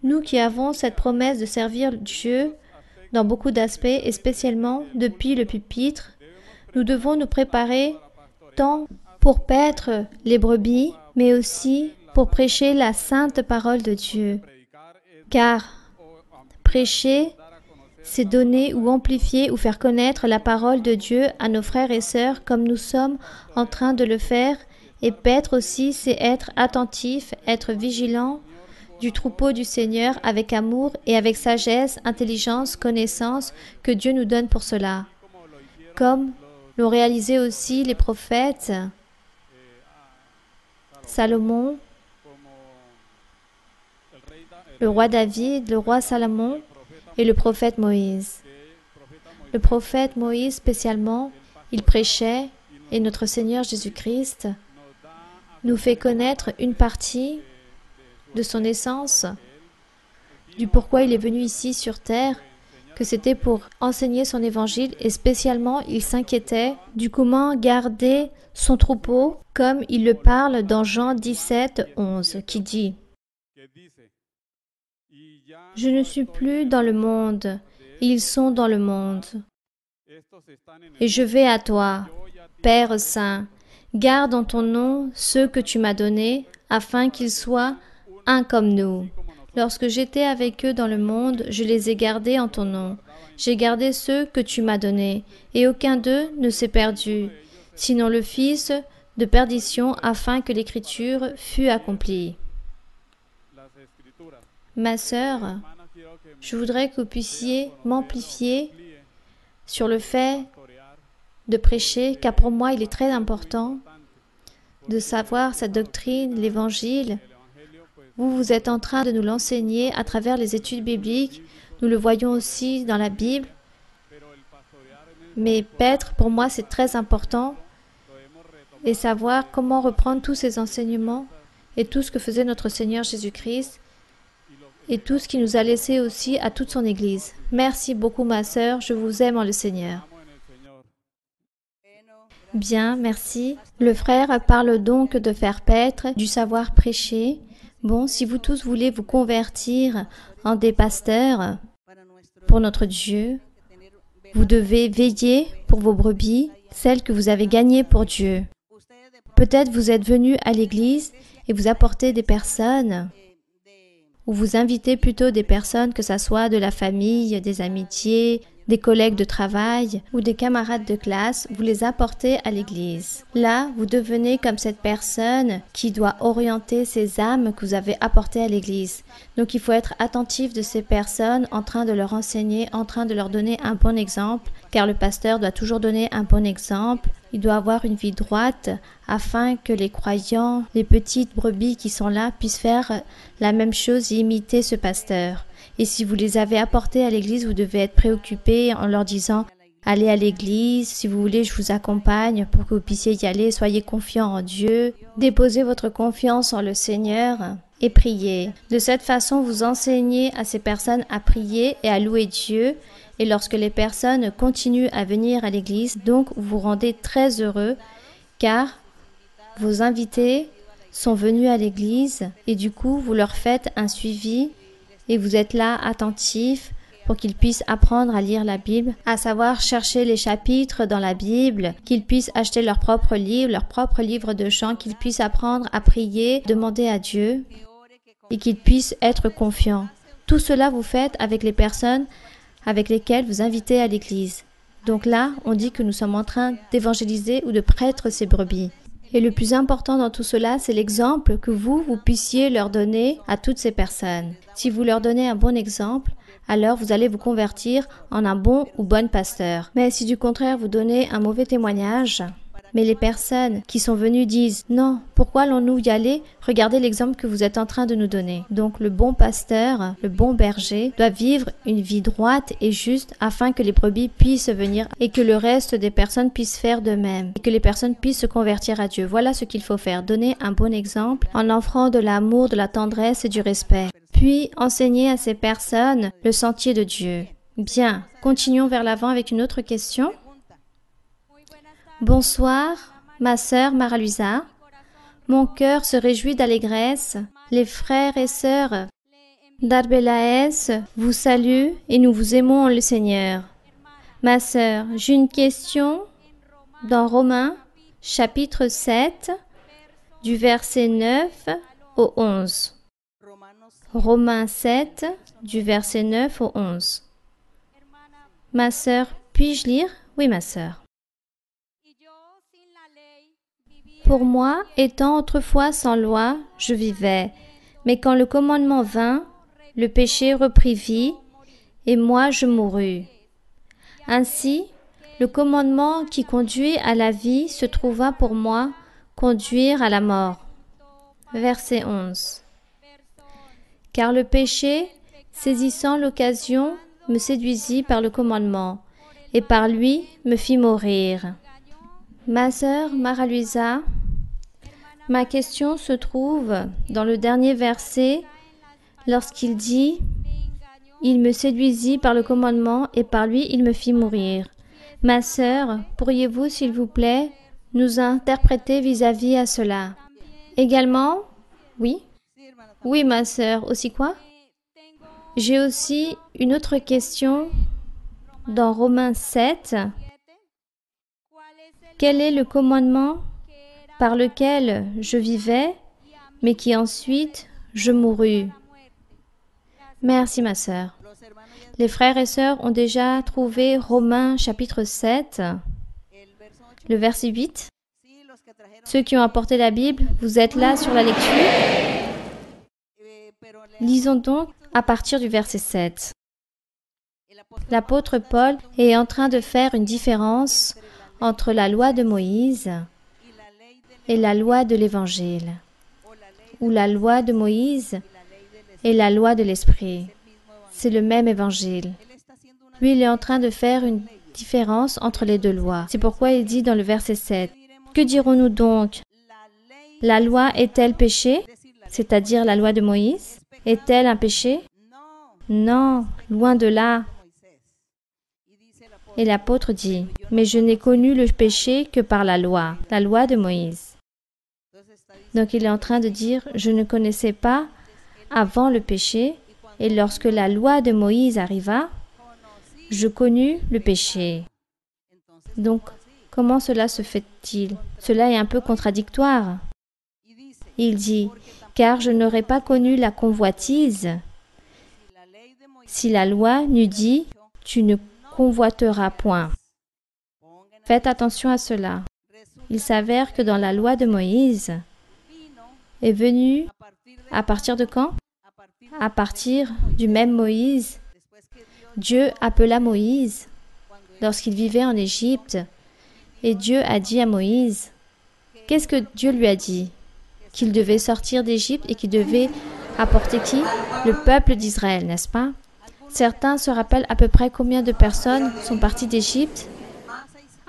nous qui avons cette promesse de servir Dieu dans beaucoup d'aspects, et spécialement depuis le pupitre, nous devons nous préparer tant pour paître les brebis, mais aussi pour prêcher la sainte parole de Dieu. Car prêcher, c'est donner ou amplifier ou faire connaître la parole de Dieu à nos frères et sœurs comme nous sommes en train de le faire. Et paître aussi, c'est être attentif, être vigilant du troupeau du Seigneur avec amour et avec sagesse, intelligence, connaissance que Dieu nous donne pour cela. Comme l'ont réalisé aussi les prophètes Salomon, le roi David, le roi Salomon et le prophète Moïse. Le prophète Moïse spécialement, il prêchait et notre Seigneur Jésus-Christ nous fait connaître une partie de son essence, du pourquoi il est venu ici sur terre, que c'était pour enseigner son évangile et spécialement il s'inquiétait du comment garder son troupeau comme il le parle dans Jean 17, 11 qui dit « Je ne suis plus dans le monde, ils sont dans le monde. Et je vais à toi, Père Saint, garde en ton nom ceux que tu m'as donnés, afin qu'ils soient un comme nous. Lorsque j'étais avec eux dans le monde, je les ai gardés en ton nom. J'ai gardé ceux que tu m'as donnés, et aucun d'eux ne s'est perdu, sinon le fils de perdition, afin que l'écriture fût accomplie. » Ma sœur, je voudrais que vous puissiez m'amplifier sur le fait de prêcher, car pour moi il est très important de savoir cette doctrine, l'Évangile. Vous êtes en train de nous l'enseigner à travers les études bibliques. Nous le voyons aussi dans la Bible. Mais paître, pour moi, c'est très important. Et savoir comment reprendre tous ces enseignements et tout ce que faisait notre Seigneur Jésus-Christ et tout ce qu'il nous a laissé aussi à toute son Église. Merci beaucoup, ma sœur. Je vous aime en le Seigneur. Bien, merci. Le frère parle donc de faire paître, du savoir prêcher. Bon, si vous tous voulez vous convertir en des pasteurs pour notre Dieu, vous devez veiller pour vos brebis, celles que vous avez gagnées pour Dieu. Peut-être vous êtes venu à l'église et vous apportez des personnes, ou vous invitez plutôt des personnes, que ce soit de la famille, des amitiés, des collègues de travail ou des camarades de classe, vous les apportez à l'église. Là, vous devenez comme cette personne qui doit orienter ces âmes que vous avez apportées à l'église. Donc, il faut être attentif de ces personnes en train de leur enseigner, en train de leur donner un bon exemple, car le pasteur doit toujours donner un bon exemple. Il doit avoir une vie droite afin que les croyants, les petites brebis qui sont là, puissent faire la même chose et imiter ce pasteur. Et si vous les avez apportés à l'église, vous devez être préoccupé en leur disant « Allez à l'église, si vous voulez, je vous accompagne pour que vous puissiez y aller, soyez confiants en Dieu, déposez votre confiance en le Seigneur et priez. » De cette façon, vous enseignez à ces personnes à prier et à louer Dieu. Et lorsque les personnes continuent à venir à l'église, donc vous vous rendez très heureux car vos invités sont venus à l'église et du coup, vous leur faites un suivi et vous êtes là attentif pour qu'ils puissent apprendre à lire la Bible, à savoir chercher les chapitres dans la Bible, qu'ils puissent acheter leur propre livre de chant, qu'ils puissent apprendre à prier, demander à Dieu et qu'ils puissent être confiants. Tout cela vous faites avec les personnes avec lesquelles vous invitez à l'église. Donc là, on dit que nous sommes en train d'évangéliser ou de prêcher ces brebis. Et le plus important dans tout cela, c'est l'exemple que vous puissiez leur donner à toutes ces personnes. Si vous leur donnez un bon exemple, alors vous allez vous convertir en un bon ou bonne pasteur. Mais si du contraire vous donnez un mauvais témoignage, Mais les personnes qui sont venues disent « Non, pourquoi allons-nous y aller? Regardez l'exemple que vous êtes en train de nous donner. » Donc le bon pasteur, le bon berger, doit vivre une vie droite et juste afin que les brebis puissent venir et que le reste des personnes puissent faire de même. Et que les personnes puissent se convertir à Dieu. Voilà ce qu'il faut faire. Donner un bon exemple en offrant de l'amour, de la tendresse et du respect. Puis enseigner à ces personnes le sentier de Dieu. Bien, continuons vers l'avant avec une autre question. Bonsoir, ma sœur Mara-Luisa. Mon cœur se réjouit d'allégresse. Les frères et sœurs d'Arbelaès vous saluent et nous vous aimons le Seigneur. Ma sœur, j'ai une question dans Romains, chapitre 7, du verset 9 au 11. Romains 7, du verset 9 au 11. Ma sœur, puis-je lire? Oui, ma sœur. Pour moi, étant autrefois sans loi, je vivais, mais quand le commandement vint, le péché reprit vie, et moi je mourus. Ainsi, le commandement qui conduit à la vie se trouva pour moi conduire à la mort. Verset 11. Car le péché, saisissant l'occasion, me séduisit par le commandement, et par lui me fit mourir. Ma sœur Mara-Luisa, ma question se trouve dans le dernier verset lorsqu'il dit « Il me séduisit par le commandement et par lui il me fit mourir ». Ma sœur, pourriez-vous s'il vous plaît nous interpréter vis-à-vis à cela? Également, oui? Oui, ma sœur, aussi quoi? J'ai aussi une autre question dans Romains 7. Quel est le commandement par lequel je vivais, mais qui ensuite je mourus? Merci, ma sœur. Les frères et sœurs ont déjà trouvé Romains chapitre 7, le verset 8. Ceux qui ont apporté la Bible, vous êtes là sur la lecture. Lisons donc à partir du verset 7. L'apôtre Paul est en train de faire une différence entre la loi de Moïse et la loi de l'Évangile, ou la loi de Moïse et la loi de l'Esprit. C'est le même Évangile. Lui, il est en train de faire une différence entre les deux lois. C'est pourquoi il dit dans le verset 7, « Que dirons-nous donc? La loi est-elle péché, c'est-à-dire la loi de Moïse? Est-elle un péché? Non, loin de là. » Et l'apôtre dit, « Mais je n'ai connu le péché que par la loi de Moïse. » Donc il est en train de dire, « Je ne connaissais pas avant le péché, et lorsque la loi de Moïse arriva, je connus le péché. » Donc, comment cela se fait-il? Cela est un peu contradictoire. Il dit, « Car je n'aurais pas connu la convoitise si la loi n'eût dit, tu ne convoiteras point. » Faites attention à cela. Il s'avère que dans la loi de Moïse est venue à partir de quand? À partir du même Moïse. Dieu appela Moïse lorsqu'il vivait en Égypte. Et Dieu a dit à Moïse, qu'est-ce que Dieu lui a dit? Qu'il devait sortir d'Égypte et qu'il devait apporter qui? Le peuple d'Israël, n'est-ce pas? Certains se rappellent à peu près combien de personnes sont parties d'Égypte?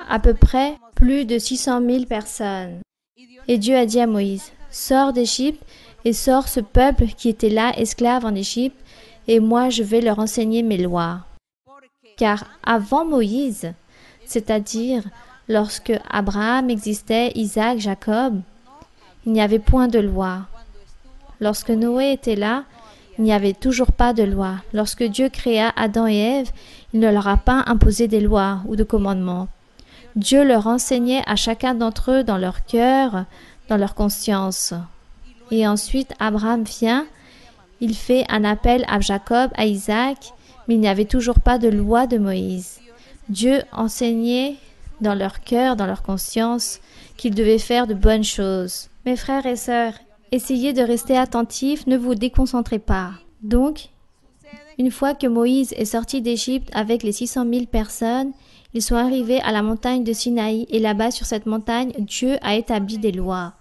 À peu près plus de 600 000 personnes. Et Dieu a dit à Moïse, sors d'Égypte et sors ce peuple qui était là, esclave en Égypte, et moi je vais leur enseigner mes lois. Car avant Moïse, c'est-à-dire lorsque Abraham existait, Isaac, Jacob, il n'y avait point de loi. Lorsque Noé était là, il n'y avait toujours pas de loi. Lorsque Dieu créa Adam et Ève, il ne leur a pas imposé des lois ou de commandements. Dieu leur enseignait à chacun d'entre eux dans leur cœur, dans leur conscience. Et ensuite, Abraham vient, il fait un appel à Jacob, à Isaac, mais il n'y avait toujours pas de loi de Moïse. Dieu enseignait dans leur cœur, dans leur conscience, qu'ils devaient faire de bonnes choses. Mes frères et sœurs, essayez de rester attentifs, ne vous déconcentrez pas. Donc, une fois que Moïse est sorti d'Égypte avec les 600 000 personnes, Ils sont arrivés à la montagne de Sinaï et là-bas sur cette montagne, Dieu a établi des lois.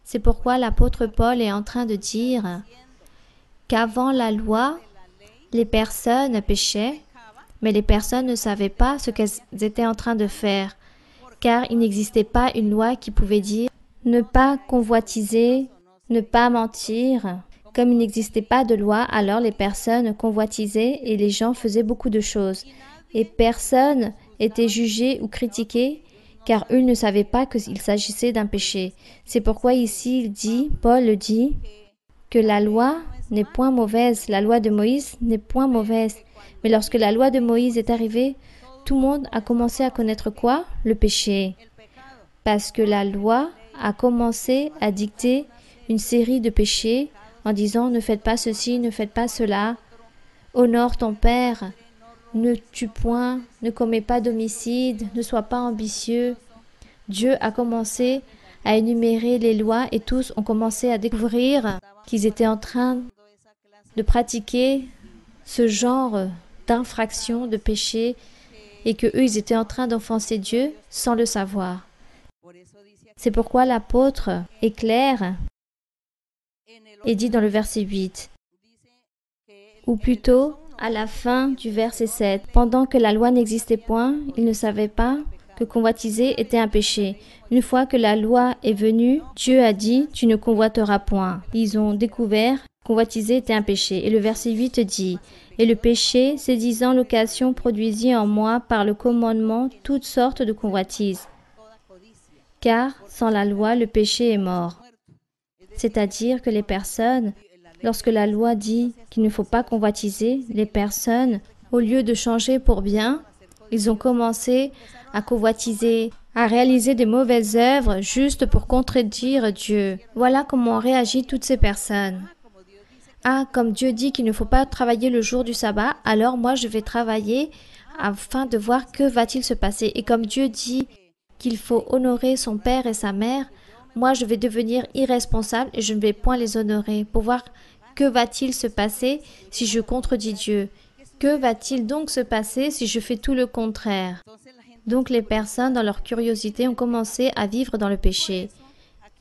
C'est pourquoi l'apôtre Paul est en train de dire qu'avant la loi, les personnes péchaient, mais les personnes ne savaient pas ce qu'elles étaient en train de faire, car il n'existait pas une loi qui pouvait dire ne pas convoitiser, ne pas mentir. Comme il n'existait pas de loi, alors les personnes convoitisaient et les gens faisaient beaucoup de choses. Et personne n'était jugé ou critiqué, car eux ne savaient pas qu'il s'agissait d'un péché. C'est pourquoi ici il dit, Paul le dit, que la loi n'est point mauvaise, la loi de Moïse n'est point mauvaise. Mais lorsque la loi de Moïse est arrivée, tout le monde a commencé à connaître quoi? Le péché. Parce que la loi a commencé à dicter une série de péchés en disant ne faites pas ceci, ne faites pas cela, honore ton père, ne tue point, ne commets pas d'homicide, ne sois pas ambitieux. Dieu a commencé à énumérer les lois et tous ont commencé à découvrir qu'ils étaient en train de pratiquer ce genre d'infraction, de péché, et que eux ils étaient en train d'offenser Dieu sans le savoir. C'est pourquoi l'apôtre est clair et dit dans le verset 8, ou plutôt à la fin du verset 7, pendant que la loi n'existait point, ils ne savaient pas que convoitiser était un péché. Une fois que la loi est venue, Dieu a dit, tu ne convoiteras point. Ils ont découvert que convoitiser était un péché. Et le verset 8 dit, et le péché, saisissant l'occasion, produisit en moi par le commandement toutes sortes de convoitises. Car sans la loi, le péché est mort. C'est-à-dire que les personnes, lorsque la loi dit qu'il ne faut pas convoitiser, les personnes, au lieu de changer pour bien, ils ont commencé à convoitiser, à réaliser des mauvaises œuvres juste pour contredire Dieu. Voilà comment réagissent toutes ces personnes. Ah, comme Dieu dit qu'il ne faut pas travailler le jour du sabbat, alors moi je vais travailler afin de voir que va-t-il se passer. Et comme Dieu dit qu'il faut honorer son père et sa mère, moi je vais devenir irresponsable et je ne vais point les honorer pour voir que va-t-il se passer si je contredis Dieu. Que va-t-il donc se passer si je fais tout le contraire? Donc les personnes, dans leur curiosité, ont commencé à vivre dans le péché.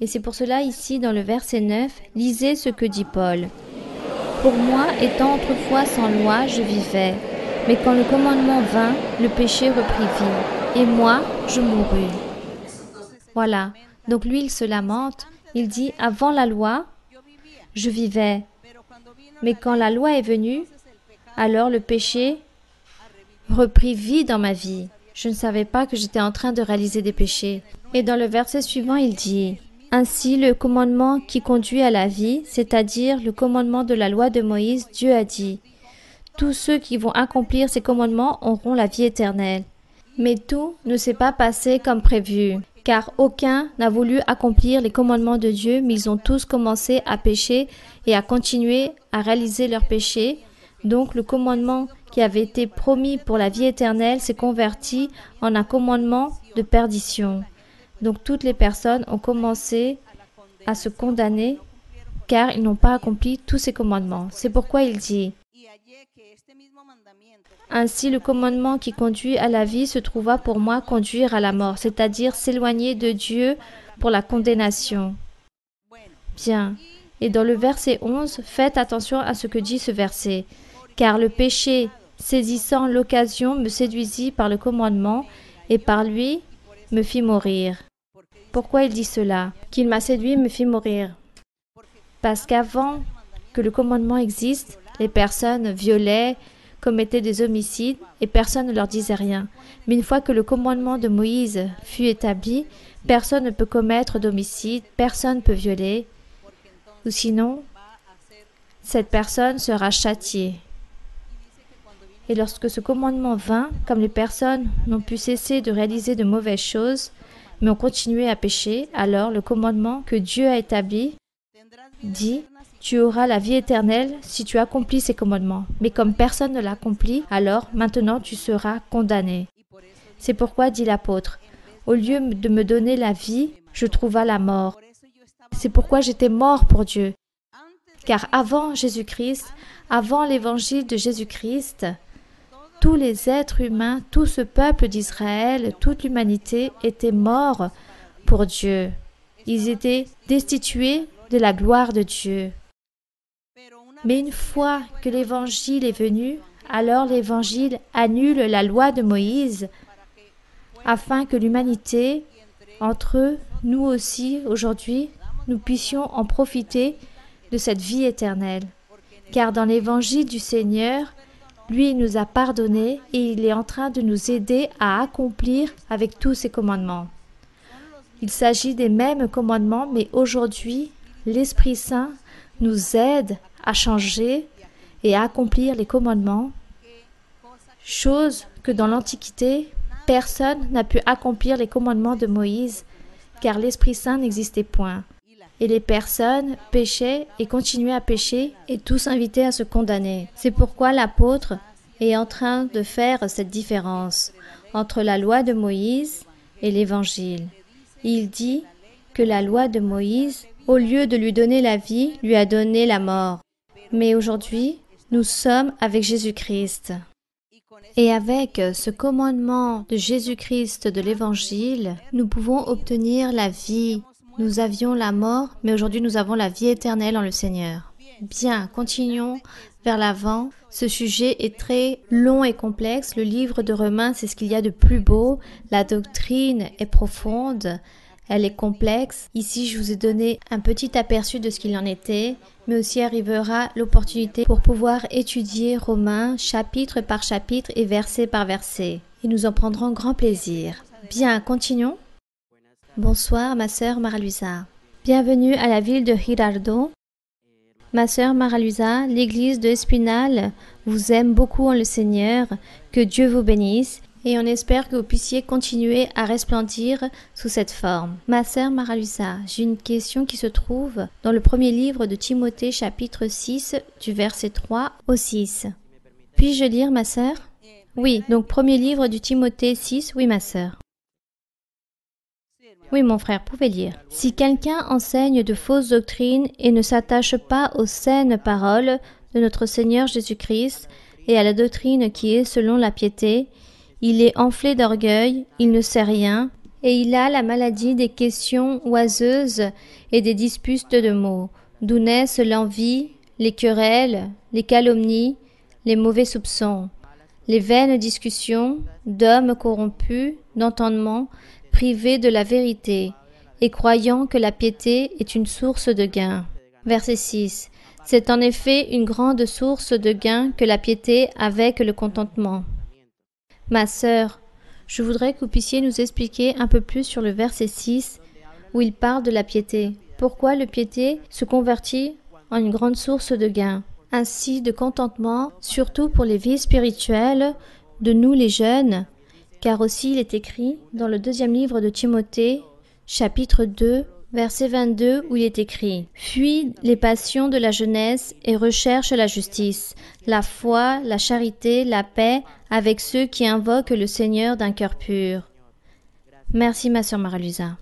Et c'est pour cela, ici, dans le verset 9, lisez ce que dit Paul. « Pour moi, étant autrefois sans loi, je vivais. Mais quand le commandement vint, le péché reprit vie. Et moi, je mourus. » Voilà. Donc lui, il se lamente. Il dit, « Avant la loi, je vivais. Mais quand la loi est venue, alors le péché reprit vie dans ma vie. Je ne savais pas que j'étais en train de réaliser des péchés. » Et dans le verset suivant, il dit, « Ainsi, le commandement qui conduit à la vie, c'est-à-dire le commandement de la loi de Moïse, Dieu a dit, « Tous ceux qui vont accomplir ces commandements auront la vie éternelle. » Mais tout ne s'est pas passé comme prévu, car aucun n'a voulu accomplir les commandements de Dieu, mais ils ont tous commencé à pécher et à continuer à réaliser leurs péchés. Donc le commandement qui avait été promis pour la vie éternelle s'est converti en un commandement de perdition. Donc toutes les personnes ont commencé à se condamner car ils n'ont pas accompli tous ces commandements. C'est pourquoi il dit, « Ainsi le commandement qui conduit à la vie se trouva pour moi conduire à la mort, c'est-à-dire s'éloigner de Dieu pour la condamnation. » Bien. Et dans le verset 11, faites attention à ce que dit ce verset. « Car le péché, saisissant l'occasion, me séduisit par le commandement, et par lui me fit mourir. » Pourquoi il dit cela? Qu'il m'a séduit, me fit mourir. Parce qu'avant que le commandement existe, les personnes violaient, commettaient des homicides, et personne ne leur disait rien. Mais une fois que le commandement de Moïse fut établi, personne ne peut commettre d'homicide, personne ne peut violer, ou sinon, cette personne sera châtiée. Et lorsque ce commandement vint, comme les personnes n'ont pu cesser de réaliser de mauvaises choses, mais ont continué à pécher, alors le commandement que Dieu a établi dit « Tu auras la vie éternelle si tu accomplis ces commandements. » Mais comme personne ne l'accomplit, alors maintenant tu seras condamné. C'est pourquoi dit l'apôtre « Au lieu de me donner la vie, je trouva la mort. » C'est pourquoi j'étais mort pour Dieu. Car avant Jésus-Christ, avant l'évangile de Jésus-Christ, tous les êtres humains, tout ce peuple d'Israël, toute l'humanité était mort pour Dieu. Ils étaient destitués de la gloire de Dieu. Mais une fois que l'Évangile est venu, alors l'Évangile annule la loi de Moïse afin que l'humanité, entre eux, nous aussi, aujourd'hui, nous puissions en profiter de cette vie éternelle. Car dans l'Évangile du Seigneur, lui nous a pardonné et il est en train de nous aider à accomplir avec tous ses commandements. Il s'agit des mêmes commandements, mais aujourd'hui, l'Esprit Saint nous aide à changer et à accomplir les commandements, chose que dans l'Antiquité, personne n'a pu accomplir les commandements de Moïse, car l'Esprit Saint n'existait point. Et les personnes péchaient et continuaient à pécher et tous invités à se condamner. C'est pourquoi l'apôtre est en train de faire cette différence entre la loi de Moïse et l'Évangile. Il dit que la loi de Moïse, au lieu de lui donner la vie, lui a donné la mort. Mais aujourd'hui, nous sommes avec Jésus-Christ. Et avec ce commandement de Jésus-Christ de l'Évangile, nous pouvons obtenir la vie. Nous avions la mort, mais aujourd'hui nous avons la vie éternelle en le Seigneur. Bien, continuons vers l'avant. Ce sujet est très long et complexe. Le livre de Romains, c'est ce qu'il y a de plus beau. La doctrine est profonde, elle est complexe. Ici, je vous ai donné un petit aperçu de ce qu'il en était, mais aussi arrivera l'opportunité pour pouvoir étudier Romains chapitre par chapitre et verset par verset. Et nous en prendrons grand plaisir. Bien, continuons. Bonsoir, ma sœur Mara-Luisa. Bienvenue à la ville de Girardot. Ma sœur Mara-Luisa, l'église de Espinal vous aime beaucoup en le Seigneur. Que Dieu vous bénisse et on espère que vous puissiez continuer à resplendir sous cette forme. Ma sœur Mara-Luisa, j'ai une question qui se trouve dans le premier livre de Timothée, chapitre 6, du verset 3 au 6. Puis-je lire, ma sœur? Oui, donc premier livre du Timothée 6, oui, ma sœur. Oui, mon frère, pouvez lire. Si quelqu'un enseigne de fausses doctrines et ne s'attache pas aux saines paroles de notre Seigneur Jésus-Christ et à la doctrine qui est selon la piété, il est enflé d'orgueil, il ne sait rien, et il a la maladie des questions oiseuses et des disputes de mots, d'où naissent l'envie, les querelles, les calomnies, les mauvais soupçons, les vaines discussions d'hommes corrompus d'entendement, privés de la vérité, et croyant que la piété est une source de gain. Verset 6. C'est en effet une grande source de gain que la piété avec le contentement. Ma sœur, je voudrais que vous puissiez nous expliquer un peu plus sur le verset 6, où il parle de la piété. Pourquoi la piété se convertit en une grande source de gain, ainsi de contentement, surtout pour les vies spirituelles de nous les jeunes, car aussi il est écrit dans le deuxième livre de Timothée, chapitre 2, verset 22, où il est écrit « Fuis les passions de la jeunesse et recherche la justice, la foi, la charité, la paix avec ceux qui invoquent le Seigneur d'un cœur pur. » Merci, ma sœur Mara-Luisa.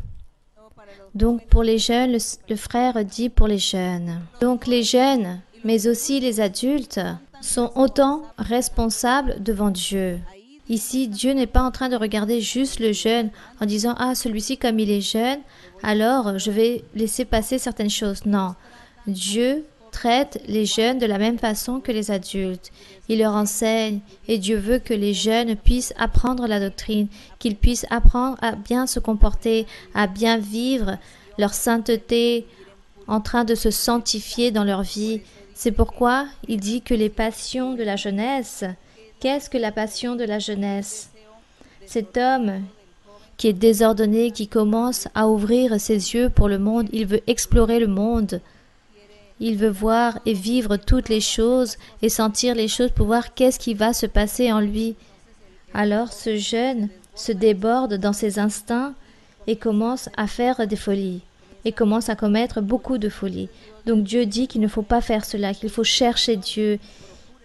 Donc, pour les jeunes, le frère dit pour les jeunes. Donc, les jeunes, mais aussi les adultes, sont autant responsables devant Dieu. Ici, Dieu n'est pas en train de regarder juste le jeune en disant « Ah, celui-ci, comme il est jeune, alors je vais laisser passer certaines choses. » Non, Dieu traite les jeunes de la même façon que les adultes. Il leur enseigne et Dieu veut que les jeunes puissent apprendre la doctrine, qu'ils puissent apprendre à bien se comporter, à bien vivre leur sainteté, en train de se sanctifier dans leur vie. C'est pourquoi il dit que les passions de la jeunesse... Qu'est-ce que la passion de la jeunesse? Cet homme qui est désordonné, qui commence à ouvrir ses yeux pour le monde, il veut explorer le monde. Il veut voir et vivre toutes les choses et sentir les choses pour voir qu'est-ce qui va se passer en lui. Alors ce jeune se déborde dans ses instincts et commence à faire des folies et commence à commettre beaucoup de folies. Donc Dieu dit qu'il ne faut pas faire cela, qu'il faut chercher Dieu,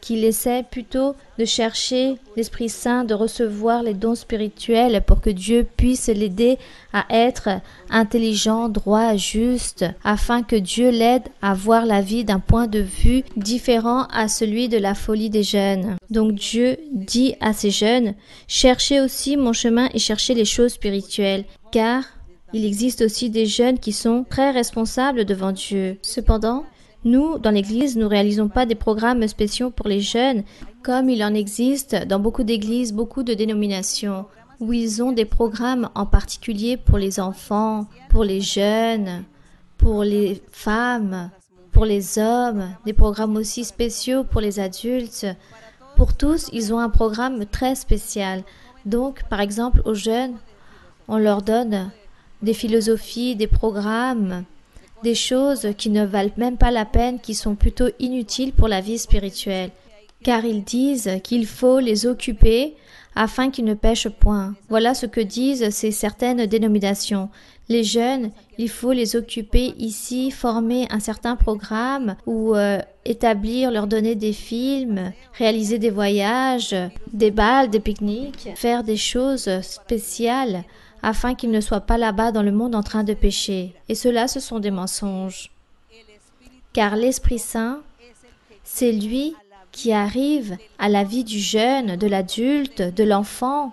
qu'il essaie plutôt de chercher l'Esprit Saint, de recevoir les dons spirituels pour que Dieu puisse l'aider à être intelligent, droit, juste, afin que Dieu l'aide à voir la vie d'un point de vue différent à celui de la folie des jeunes. Donc Dieu dit à ces jeunes, cherchez aussi mon chemin et cherchez les choses spirituelles, car il existe aussi des jeunes qui sont très responsables devant Dieu. Cependant, nous, dans l'Église, nous ne réalisons pas des programmes spéciaux pour les jeunes, comme il en existe dans beaucoup d'églises, beaucoup de dénominations, où ils ont des programmes en particulier pour les enfants, pour les jeunes, pour les femmes, pour les hommes, des programmes aussi spéciaux pour les adultes. Pour tous, ils ont un programme très spécial. Donc, par exemple, aux jeunes, on leur donne des philosophies, des programmes, des choses qui ne valent même pas la peine, qui sont plutôt inutiles pour la vie spirituelle, car ils disent qu'il faut les occuper afin qu'ils ne pêchent point. Voilà ce que disent ces certaines dénominations. Les jeunes, il faut les occuper ici, former un certain programme ou établir, leur donner des films, réaliser des voyages, des bals, des pique-niques, faire des choses spéciales afin qu'ils ne soient pas là-bas dans le monde en train de pécher. Et cela, ce sont des mensonges. Car l'Esprit Saint, c'est lui qui arrive à la vie du jeune, de l'adulte, de l'enfant.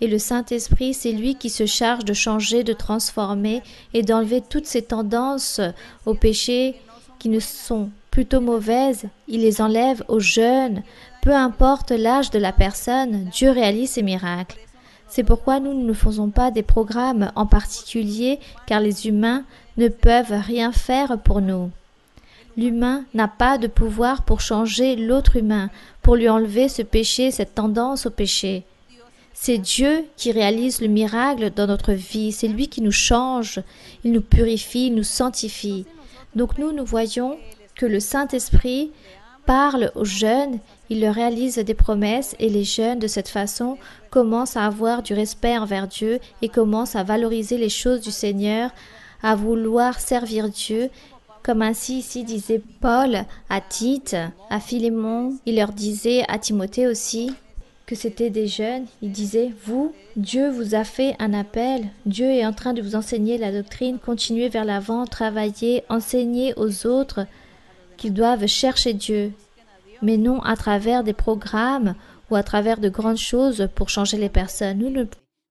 Et le Saint-Esprit, c'est lui qui se charge de changer, de transformer et d'enlever toutes ces tendances au péché qui ne sont plutôt mauvaises. Il les enlève aux jeunes. Peu importe l'âge de la personne, Dieu réalise ses miracles. C'est pourquoi nous ne faisons pas des programmes en particulier, car les humains ne peuvent rien faire pour nous. L'humain n'a pas de pouvoir pour changer l'autre humain, pour lui enlever ce péché, cette tendance au péché. C'est Dieu qui réalise le miracle dans notre vie, c'est lui qui nous change, il nous purifie, il nous sanctifie. Donc nous voyons que le Saint-Esprit parle aux jeunes, il leur réalise des promesses et les jeunes de cette façon commencent à avoir du respect envers Dieu et commencent à valoriser les choses du Seigneur, à vouloir servir Dieu, comme ainsi ici disait Paul à Tite, à Philémon, il leur disait à Timothée aussi que c'était des jeunes, il disait « Vous, Dieu vous a fait un appel, Dieu est en train de vous enseigner la doctrine, continuez vers l'avant, travaillez, enseignez aux autres qu'ils doivent chercher Dieu, mais non à travers des programmes ou à travers de grandes choses pour changer les personnes. Nous ne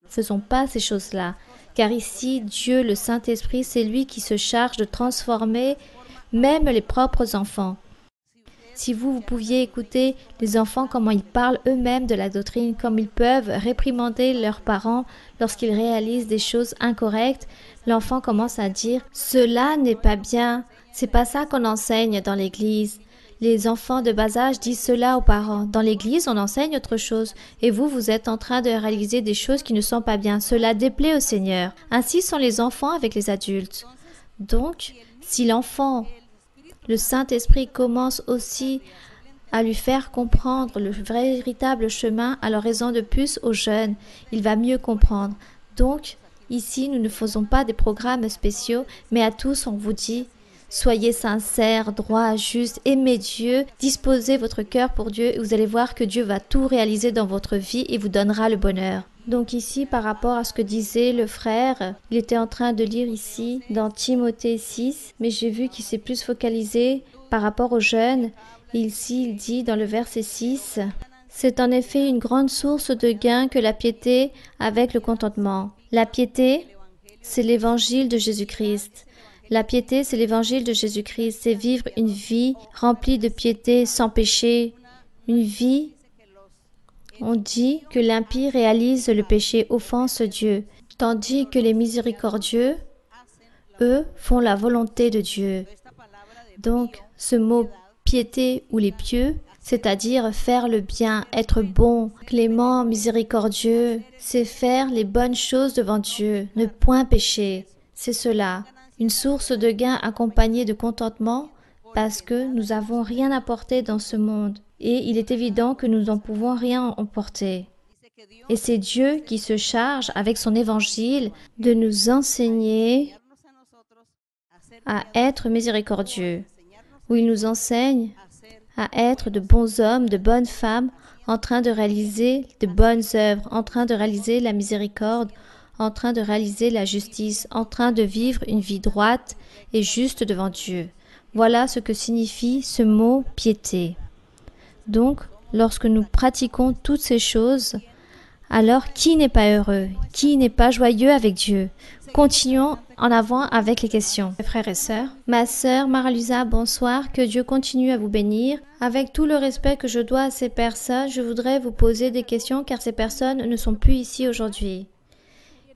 faisons pas ces choses-là, car ici, Dieu, le Saint-Esprit, c'est lui qui se charge de transformer même les propres enfants. Si vous pouviez écouter les enfants, comment ils parlent eux-mêmes de la doctrine, comme ils peuvent réprimander leurs parents lorsqu'ils réalisent des choses incorrectes, l'enfant commence à dire « Cela n'est pas bien, c'est pas ça qu'on enseigne dans l'église. » Les enfants de bas âge disent cela aux parents. Dans l'église, on enseigne autre chose. Et vous, vous êtes en train de réaliser des choses qui ne sont pas bien. Cela déplaît au Seigneur. Ainsi sont les enfants avec les adultes. Donc, si l'enfant, le Saint-Esprit commence aussi à lui faire comprendre le véritable chemin, alors raison de plus aux jeunes, il va mieux comprendre. Donc, ici, nous ne faisons pas des programmes spéciaux, mais à tous, on vous dit soyez sincères, droits, justes, aimez Dieu, disposez votre cœur pour Dieu et vous allez voir que Dieu va tout réaliser dans votre vie et vous donnera le bonheur. Donc ici, par rapport à ce que disait le frère, il était en train de lire ici dans Timothée 6, mais j'ai vu qu'il s'est plus focalisé par rapport aux jeunes. Et ici, il dit dans le verset 6, « C'est en effet une grande source de gain que la piété avec le contentement. » La piété, c'est l'évangile de Jésus-Christ. La piété, c'est l'évangile de Jésus-Christ, c'est vivre une vie remplie de piété, sans péché, une vie, on dit que l'impie réalise le péché, offense Dieu, tandis que les miséricordieux, eux, font la volonté de Dieu. Donc, ce mot piété ou les pieux, c'est-à-dire faire le bien, être bon, clément, miséricordieux, c'est faire les bonnes choses devant Dieu, ne point pécher, c'est cela. Une source de gain accompagnée de contentement parce que nous n'avons rien apporté dans ce monde et il est évident que nous n'en pouvons rien emporter. Et c'est Dieu qui se charge avec son évangile de nous enseigner à être miséricordieux, où il nous enseigne à être de bons hommes, de bonnes femmes, en train de réaliser de bonnes œuvres, en train de réaliser la miséricorde, en train de réaliser la justice, en train de vivre une vie droite et juste devant Dieu. Voilà ce que signifie ce mot piété. Donc, lorsque nous pratiquons toutes ces choses, alors qui n'est pas heureux? Qui n'est pas joyeux avec Dieu? Continuons en avant avec les questions. Frères et sœurs, ma sœur Maralusa, bonsoir, que Dieu continue à vous bénir. Avec tout le respect que je dois à ces personnes, je voudrais vous poser des questions car ces personnes ne sont plus ici aujourd'hui.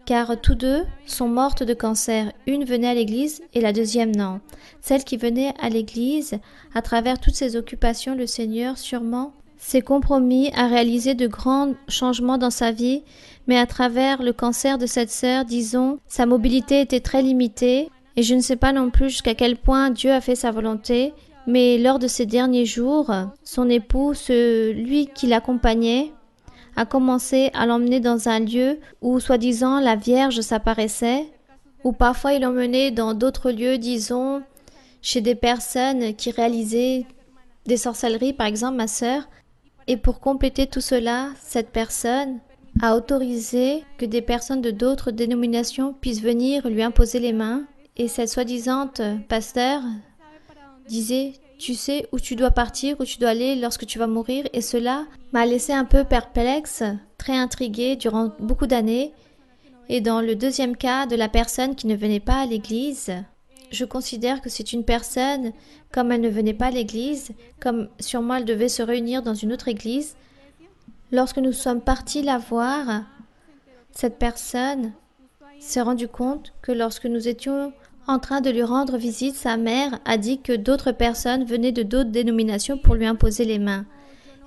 Car tous deux sont mortes de cancer. Une venait à l'église et la deuxième non. Celle qui venait à l'église, à travers toutes ses occupations, le Seigneur sûrement s'est compromis à réaliser de grands changements dans sa vie, mais à travers le cancer de cette sœur, disons, sa mobilité était très limitée et je ne sais pas non plus jusqu'à quel point Dieu a fait sa volonté, mais lors de ces derniers jours, son époux, celui qui l'accompagnait, a commencé à l'emmener dans un lieu où, soi-disant, la Vierge s'apparaissait, ou parfois il l'emmenait dans d'autres lieux, disons, chez des personnes qui réalisaient des sorcelleries, par exemple ma sœur. Et pour compléter tout cela, cette personne a autorisé que des personnes de d'autres dénominations puissent venir lui imposer les mains. Et cette soi-disant pasteur disait « Tu sais où tu dois partir, où tu dois aller lorsque tu vas mourir ?» Et cela m'a laissé un peu perplexe, très intriguée durant beaucoup d'années. Et dans le deuxième cas de la personne qui ne venait pas à l'église, je considère que c'est une personne, comme elle ne venait pas à l'église, comme sûrement elle devait se réunir dans une autre église. Lorsque nous sommes partis la voir, cette personne s'est rendue compte que lorsque nous étions en train de lui rendre visite, sa mère a dit que d'autres personnes venaient de d'autres dénominations pour lui imposer les mains.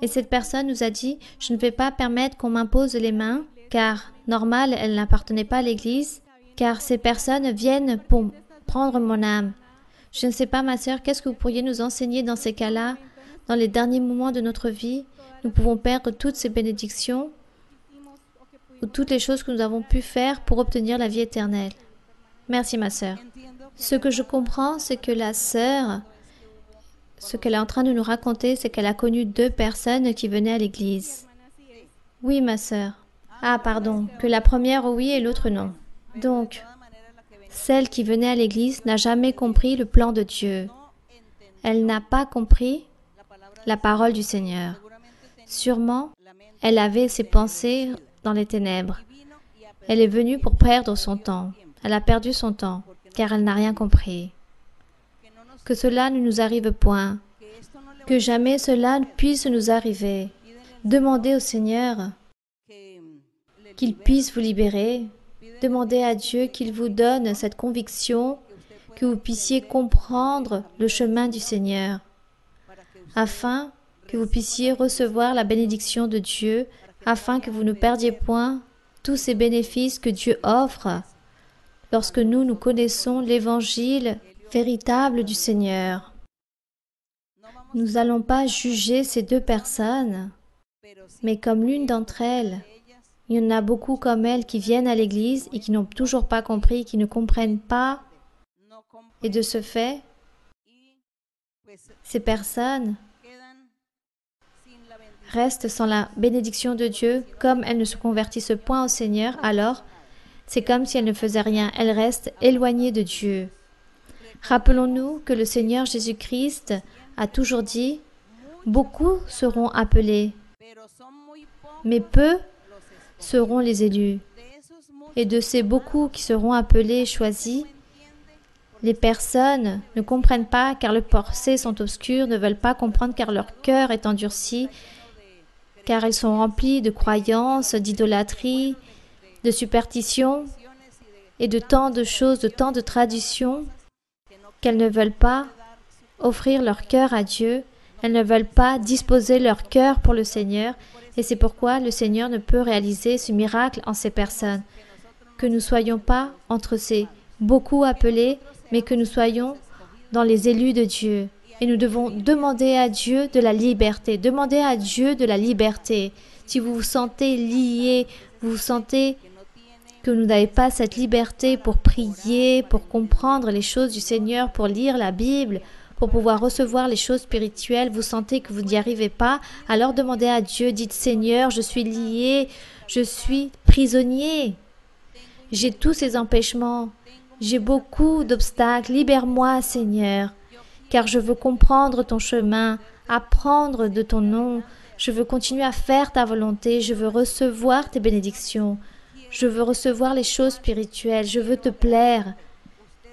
Et cette personne nous a dit « Je ne vais pas permettre qu'on m'impose les mains, car normal, elle n'appartenait pas à l'église, car ces personnes viennent pour prendre mon âme. » Je ne sais pas, ma sœur, qu'est-ce que vous pourriez nous enseigner dans ces cas-là? Dans les derniers moments de notre vie, nous pouvons perdre toutes ces bénédictions ou toutes les choses que nous avons pu faire pour obtenir la vie éternelle. Merci, ma sœur. Ce que je comprends, c'est que la sœur, ce qu'elle est en train de nous raconter, c'est qu'elle a connu deux personnes qui venaient à l'église. Oui, ma sœur. Ah, pardon, que la première oui et l'autre non. Donc, celle qui venait à l'église n'a jamais compris le plan de Dieu. Elle n'a pas compris la parole du Seigneur. Sûrement, elle avait ses pensées dans les ténèbres. Elle est venue pour perdre son temps. Elle a perdu son temps, car elle n'a rien compris. Que cela ne nous arrive point. Que jamais cela ne puisse nous arriver. Demandez au Seigneur qu'il puisse vous libérer. Demandez à Dieu qu'il vous donne cette conviction, que vous puissiez comprendre le chemin du Seigneur, afin que vous puissiez recevoir la bénédiction de Dieu, afin que vous ne perdiez point tous ces bénéfices que Dieu offre lorsque nous connaissons l'évangile véritable du Seigneur. Nous n'allons pas juger ces deux personnes, mais comme l'une d'entre elles, il y en a beaucoup comme elles qui viennent à l'église et qui n'ont toujours pas compris, qui ne comprennent pas. Et de ce fait, ces personnes restent sans la bénédiction de Dieu, comme elles ne se convertissent point au Seigneur, alors c'est comme si elles ne faisaient rien, elles restent éloignées de Dieu. Rappelons-nous que le Seigneur Jésus-Christ a toujours dit « Beaucoup seront appelés, mais peu seront les élus. » Et de ces beaucoup qui seront appelés et choisis, les personnes ne comprennent pas car leurs pensées sont obscures, ne veulent pas comprendre car leur cœur est endurci, car ils sont remplis de croyances, d'idolâtrie, de superstitions et de tant de choses, de tant de traditions qu'elles ne veulent pas offrir leur cœur à Dieu, elles ne veulent pas disposer leur cœur pour le Seigneur, et c'est pourquoi le Seigneur ne peut réaliser ce miracle en ces personnes. Que nous ne soyons pas entre ces beaucoup appelés, mais que nous soyons dans les élus de Dieu. Et nous devons demander à Dieu de la liberté. Demandez à Dieu de la liberté. Si vous vous sentez lié, vous sentez que vous n'avez pas cette liberté pour prier, pour comprendre les choses du Seigneur, pour lire la Bible, pour pouvoir recevoir les choses spirituelles, vous sentez que vous n'y arrivez pas, alors demandez à Dieu, dites Seigneur, je suis lié, je suis prisonnier. J'ai tous ces empêchements, j'ai beaucoup d'obstacles, libère-moi Seigneur, car je veux comprendre ton chemin, apprendre de ton nom, je veux continuer à faire ta volonté, je veux recevoir tes bénédictions, je veux recevoir les choses spirituelles, je veux te plaire.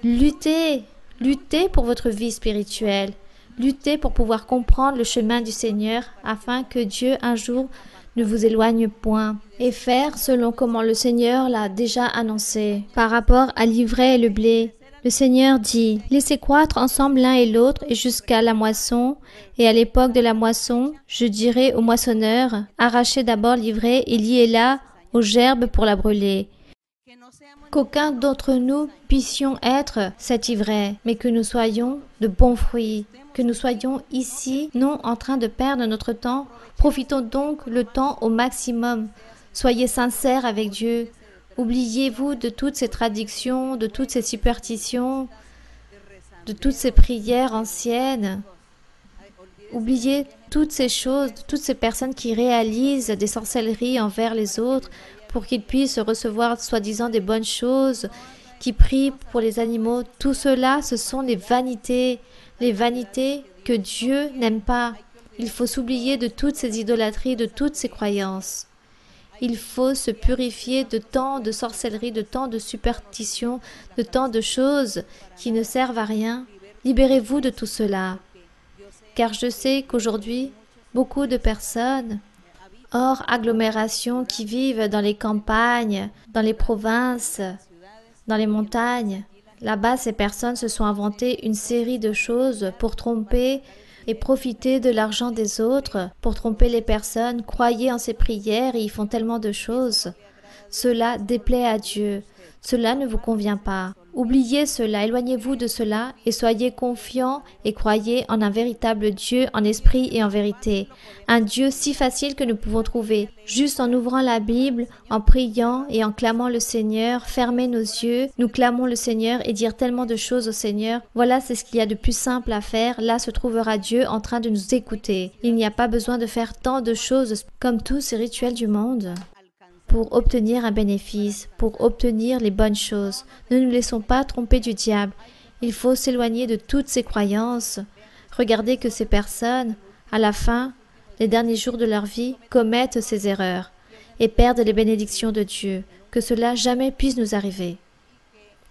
Luttez, luttez pour votre vie spirituelle, luttez pour pouvoir comprendre le chemin du Seigneur afin que Dieu un jour ne vous éloigne point et faire selon comment le Seigneur l'a déjà annoncé. Par rapport à l'ivraie et le blé, le Seigneur dit, laissez croître ensemble l'un et l'autre et jusqu'à la moisson, et à l'époque de la moisson, je dirai au moissonneur, arrachez d'abord l'ivraie et liez-la aux gerbes pour la brûler. Qu'aucun d'entre nous puissions être cet ivraie, mais que nous soyons de bons fruits, que nous soyons ici, non en train de perdre notre temps. Profitons donc le temps au maximum. Soyez sincères avec Dieu. Oubliez-vous de toutes ces traductions, de toutes ces superstitions, de toutes ces prières anciennes. Oubliez toutes ces choses, toutes ces personnes qui réalisent des sorcelleries envers les autres pour qu'ils puissent recevoir soi-disant des bonnes choses, qui prient pour les animaux. Tout cela, ce sont les vanités que Dieu n'aime pas. Il faut s'oublier de toutes ces idolâtries, de toutes ces croyances. Il faut se purifier de tant de sorcellerie, de tant de superstitions, de tant de choses qui ne servent à rien. Libérez-vous de tout cela. Car je sais qu'aujourd'hui, beaucoup de personnes, hors agglomération, qui vivent dans les campagnes, dans les provinces, dans les montagnes, là-bas, ces personnes se sont inventées une série de choses pour tromper et profiter de l'argent des autres, pour tromper les personnes. Croyez en ces prières et ils font tellement de choses. Cela déplaît à Dieu. Cela ne vous convient pas. Oubliez cela, éloignez-vous de cela et soyez confiants et croyez en un véritable Dieu en esprit et en vérité. Un Dieu si facile que nous pouvons trouver, juste en ouvrant la Bible, en priant et en clamant le Seigneur. Fermez nos yeux, nous clamons le Seigneur et dire tellement de choses au Seigneur. Voilà, c'est ce qu'il y a de plus simple à faire. Là se trouvera Dieu en train de nous écouter. Il n'y a pas besoin de faire tant de choses comme tous ces rituels du monde pour obtenir un bénéfice, pour obtenir les bonnes choses. Ne nous laissons pas tromper du diable. Il faut s'éloigner de toutes ces croyances. Regardez que ces personnes, à la fin, les derniers jours de leur vie, commettent ces erreurs et perdent les bénédictions de Dieu. Que cela jamais puisse nous arriver.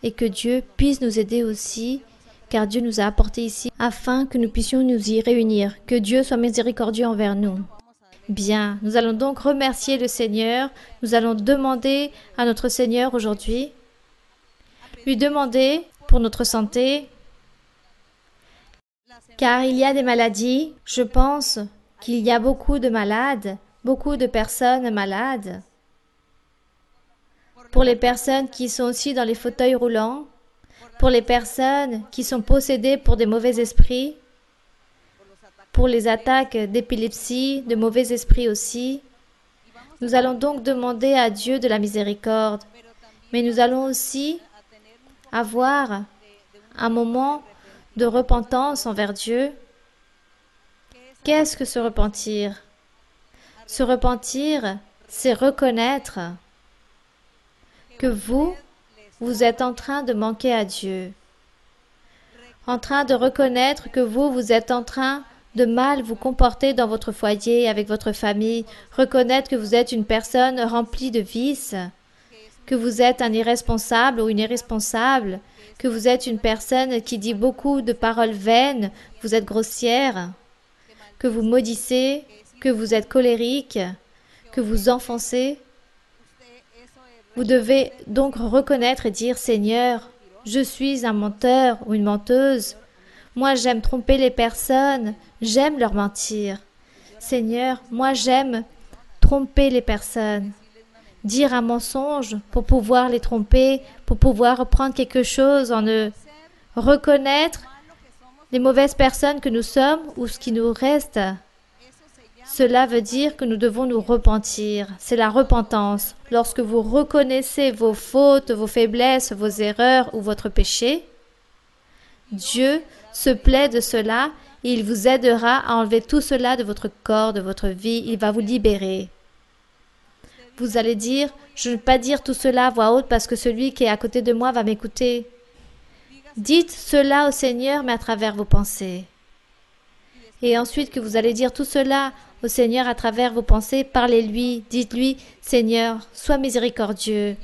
Et que Dieu puisse nous aider aussi, car Dieu nous a apportés ici afin que nous puissions nous y réunir. Que Dieu soit miséricordieux envers nous. Bien, nous allons donc remercier le Seigneur. Nous allons demander à notre Seigneur aujourd'hui, lui demander pour notre santé, car il y a des maladies. Je pense qu'il y a beaucoup de malades, beaucoup de personnes malades. Pour les personnes qui sont aussi dans les fauteuils roulants, pour les personnes qui sont possédées pour des mauvais esprits, pour les attaques d'épilepsie, de mauvais esprits aussi. Nous allons donc demander à Dieu de la miséricorde, mais nous allons aussi avoir un moment de repentance envers Dieu. Qu'est-ce que se repentir? Se repentir, c'est reconnaître que vous êtes en train de manquer à Dieu, en train de reconnaître que vous êtes en train de mal vous comporter dans votre foyer, avec votre famille, reconnaître que vous êtes une personne remplie de vices, que vous êtes un irresponsable ou une irresponsable, que vous êtes une personne qui dit beaucoup de paroles vaines, vous êtes grossière, que vous maudissez, que vous êtes colérique, que vous enfoncez. Vous devez donc reconnaître et dire « Seigneur, je suis un menteur ou une menteuse. Moi, j'aime tromper les personnes, j'aime leur mentir. Seigneur, moi, j'aime tromper les personnes. Dire un mensonge pour pouvoir les tromper, pour pouvoir reprendre quelque chose en eux. Reconnaître les mauvaises personnes que nous sommes ou ce qui nous reste. Cela veut dire que nous devons nous repentir. C'est la repentance. Lorsque vous reconnaissez vos fautes, vos faiblesses, vos erreurs ou votre péché, Dieu se plaît de cela et il vous aidera à enlever tout cela de votre corps, de votre vie. Il va vous libérer. Vous allez dire, je ne vais pas dire tout cela à voix haute parce que celui qui est à côté de moi va m'écouter. Dites cela au Seigneur, mais à travers vos pensées. Et ensuite que vous allez dire tout cela au Seigneur à travers vos pensées, parlez-lui, dites-lui, Seigneur, sois miséricordieux.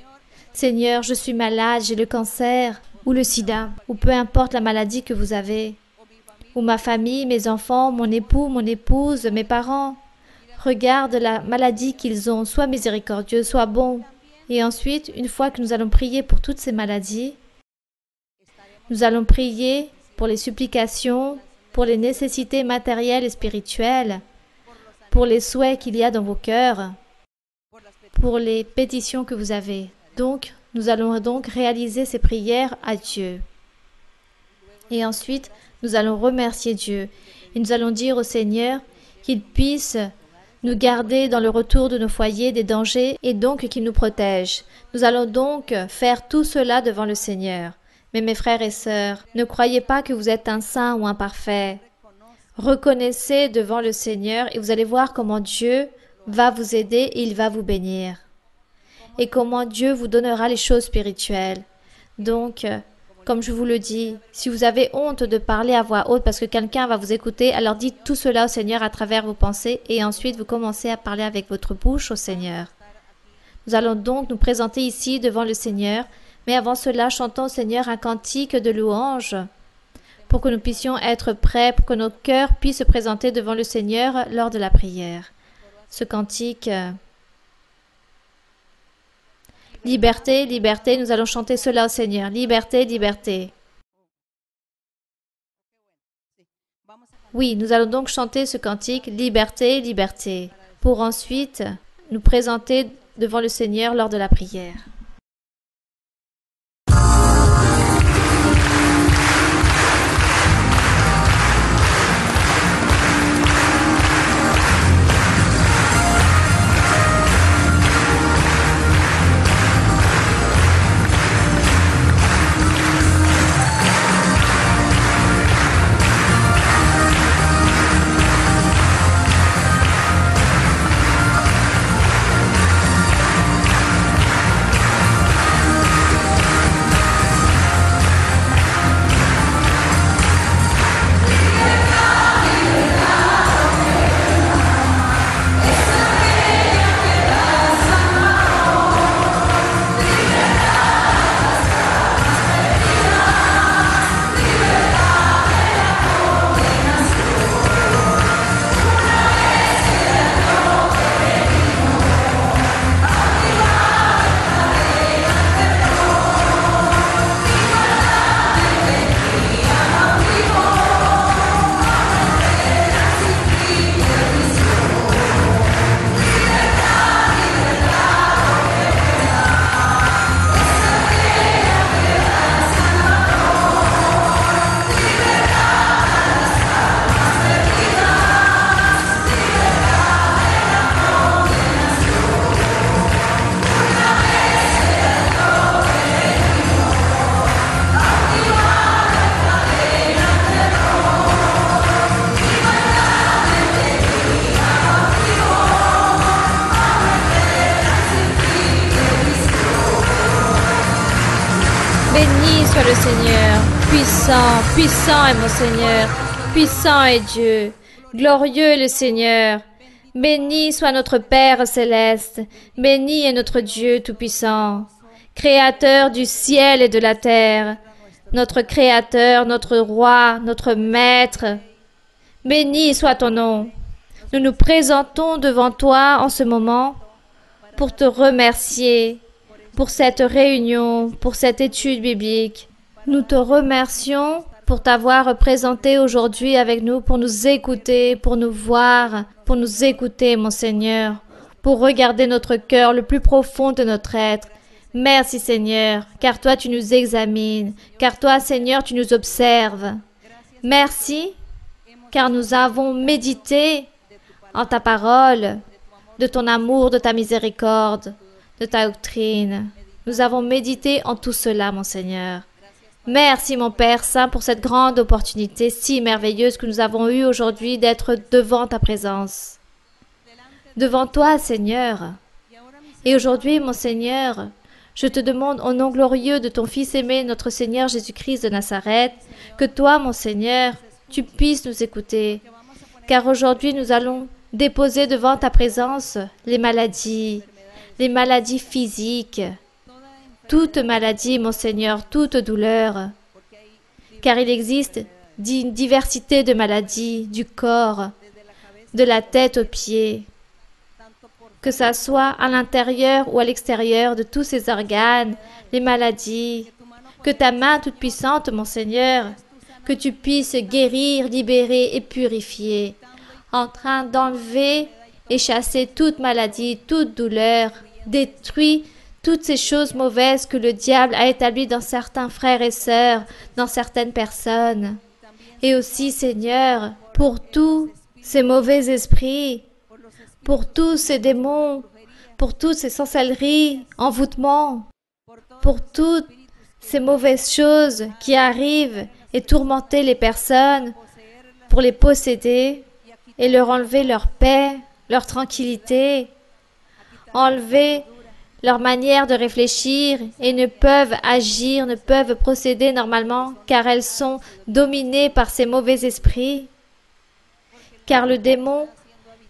Seigneur, je suis malade, j'ai le cancer ou le sida, ou peu importe la maladie que vous avez, ou ma famille, mes enfants, mon époux, mon épouse, mes parents. Regarde la maladie qu'ils ont, sois miséricordieux, sois bon. Et ensuite, une fois que nous allons prier pour toutes ces maladies, nous allons prier pour les supplications, pour les nécessités matérielles et spirituelles, pour les souhaits qu'il y a dans vos cœurs, pour les pétitions que vous avez. Donc, nous allons donc réaliser ces prières à Dieu. Et ensuite, nous allons remercier Dieu. Et nous allons dire au Seigneur qu'il puisse nous garder dans le retour de nos foyers des dangers et donc qu'il nous protège. Nous allons donc faire tout cela devant le Seigneur. Mais mes frères et sœurs, ne croyez pas que vous êtes un saint ou un parfait. Reconnaissez devant le Seigneur et vous allez voir comment Dieu va vous aider et il va vous bénir. Et comment Dieu vous donnera les choses spirituelles. Donc, comme je vous le dis, si vous avez honte de parler à voix haute parce que quelqu'un va vous écouter, alors dites tout cela au Seigneur à travers vos pensées et ensuite vous commencez à parler avec votre bouche au Seigneur. Nous allons donc nous présenter ici devant le Seigneur, mais avant cela, chantons au Seigneur un cantique de louange pour que nous puissions être prêts, pour que nos cœurs puissent se présenter devant le Seigneur lors de la prière. Ce cantique... Liberté, liberté, nous allons chanter cela au Seigneur. Liberté, liberté. Oui, nous allons donc chanter ce cantique, liberté, liberté, pour ensuite nous présenter devant le Seigneur lors de la prière. Béni soit le Seigneur, puissant, puissant est mon Seigneur, puissant est Dieu, glorieux est le Seigneur. Béni soit notre Père céleste, béni est notre Dieu tout-puissant, Créateur du ciel et de la terre, notre Créateur, notre Roi, notre Maître. Béni soit ton nom. Nous nous présentons devant toi en ce moment pour te remercier pour cette réunion, pour cette étude biblique. Nous te remercions pour t'avoir présenté aujourd'hui avec nous, pour nous écouter, pour nous voir, pour nous écouter, mon Seigneur, pour regarder notre cœur, le plus profond de notre être. Merci, Seigneur, car toi, tu nous examines, car toi, Seigneur, tu nous observes. Merci, car nous avons médité en ta parole, de ton amour, de ta miséricorde, de ta doctrine. Nous avons médité en tout cela, mon Seigneur. Merci mon Père Saint pour cette grande opportunité si merveilleuse que nous avons eue aujourd'hui d'être devant ta présence. Devant toi, Seigneur. Et aujourd'hui, mon Seigneur, je te demande au nom glorieux de ton Fils aimé, notre Seigneur Jésus-Christ de Nazareth, que toi, mon Seigneur, tu puisses nous écouter. Car aujourd'hui, nous allons déposer devant ta présence les maladies physiques, toute maladie, mon Seigneur, toute douleur. Car il existe une diversité de maladies du corps, de la tête aux pieds, que ça soit à l'intérieur ou à l'extérieur de tous ces organes, les maladies, que ta main toute puissante, mon Seigneur, que tu puisses guérir, libérer et purifier, en train d'enlever et chasser toute maladie, toute douleur, détruis toutes ces choses mauvaises que le diable a établies dans certains frères et sœurs, dans certaines personnes. Et aussi, Seigneur, pour tous ces mauvais esprits, pour tous ces démons, pour toutes ces sorcelleries, envoûtements, pour toutes ces mauvaises choses qui arrivent et tourmenter les personnes, pour les posséder et leur enlever leur paix, leur tranquillité, enlever leur manière de réfléchir et ne peuvent agir, ne peuvent procéder normalement car elles sont dominées par ces mauvais esprits. Car le démon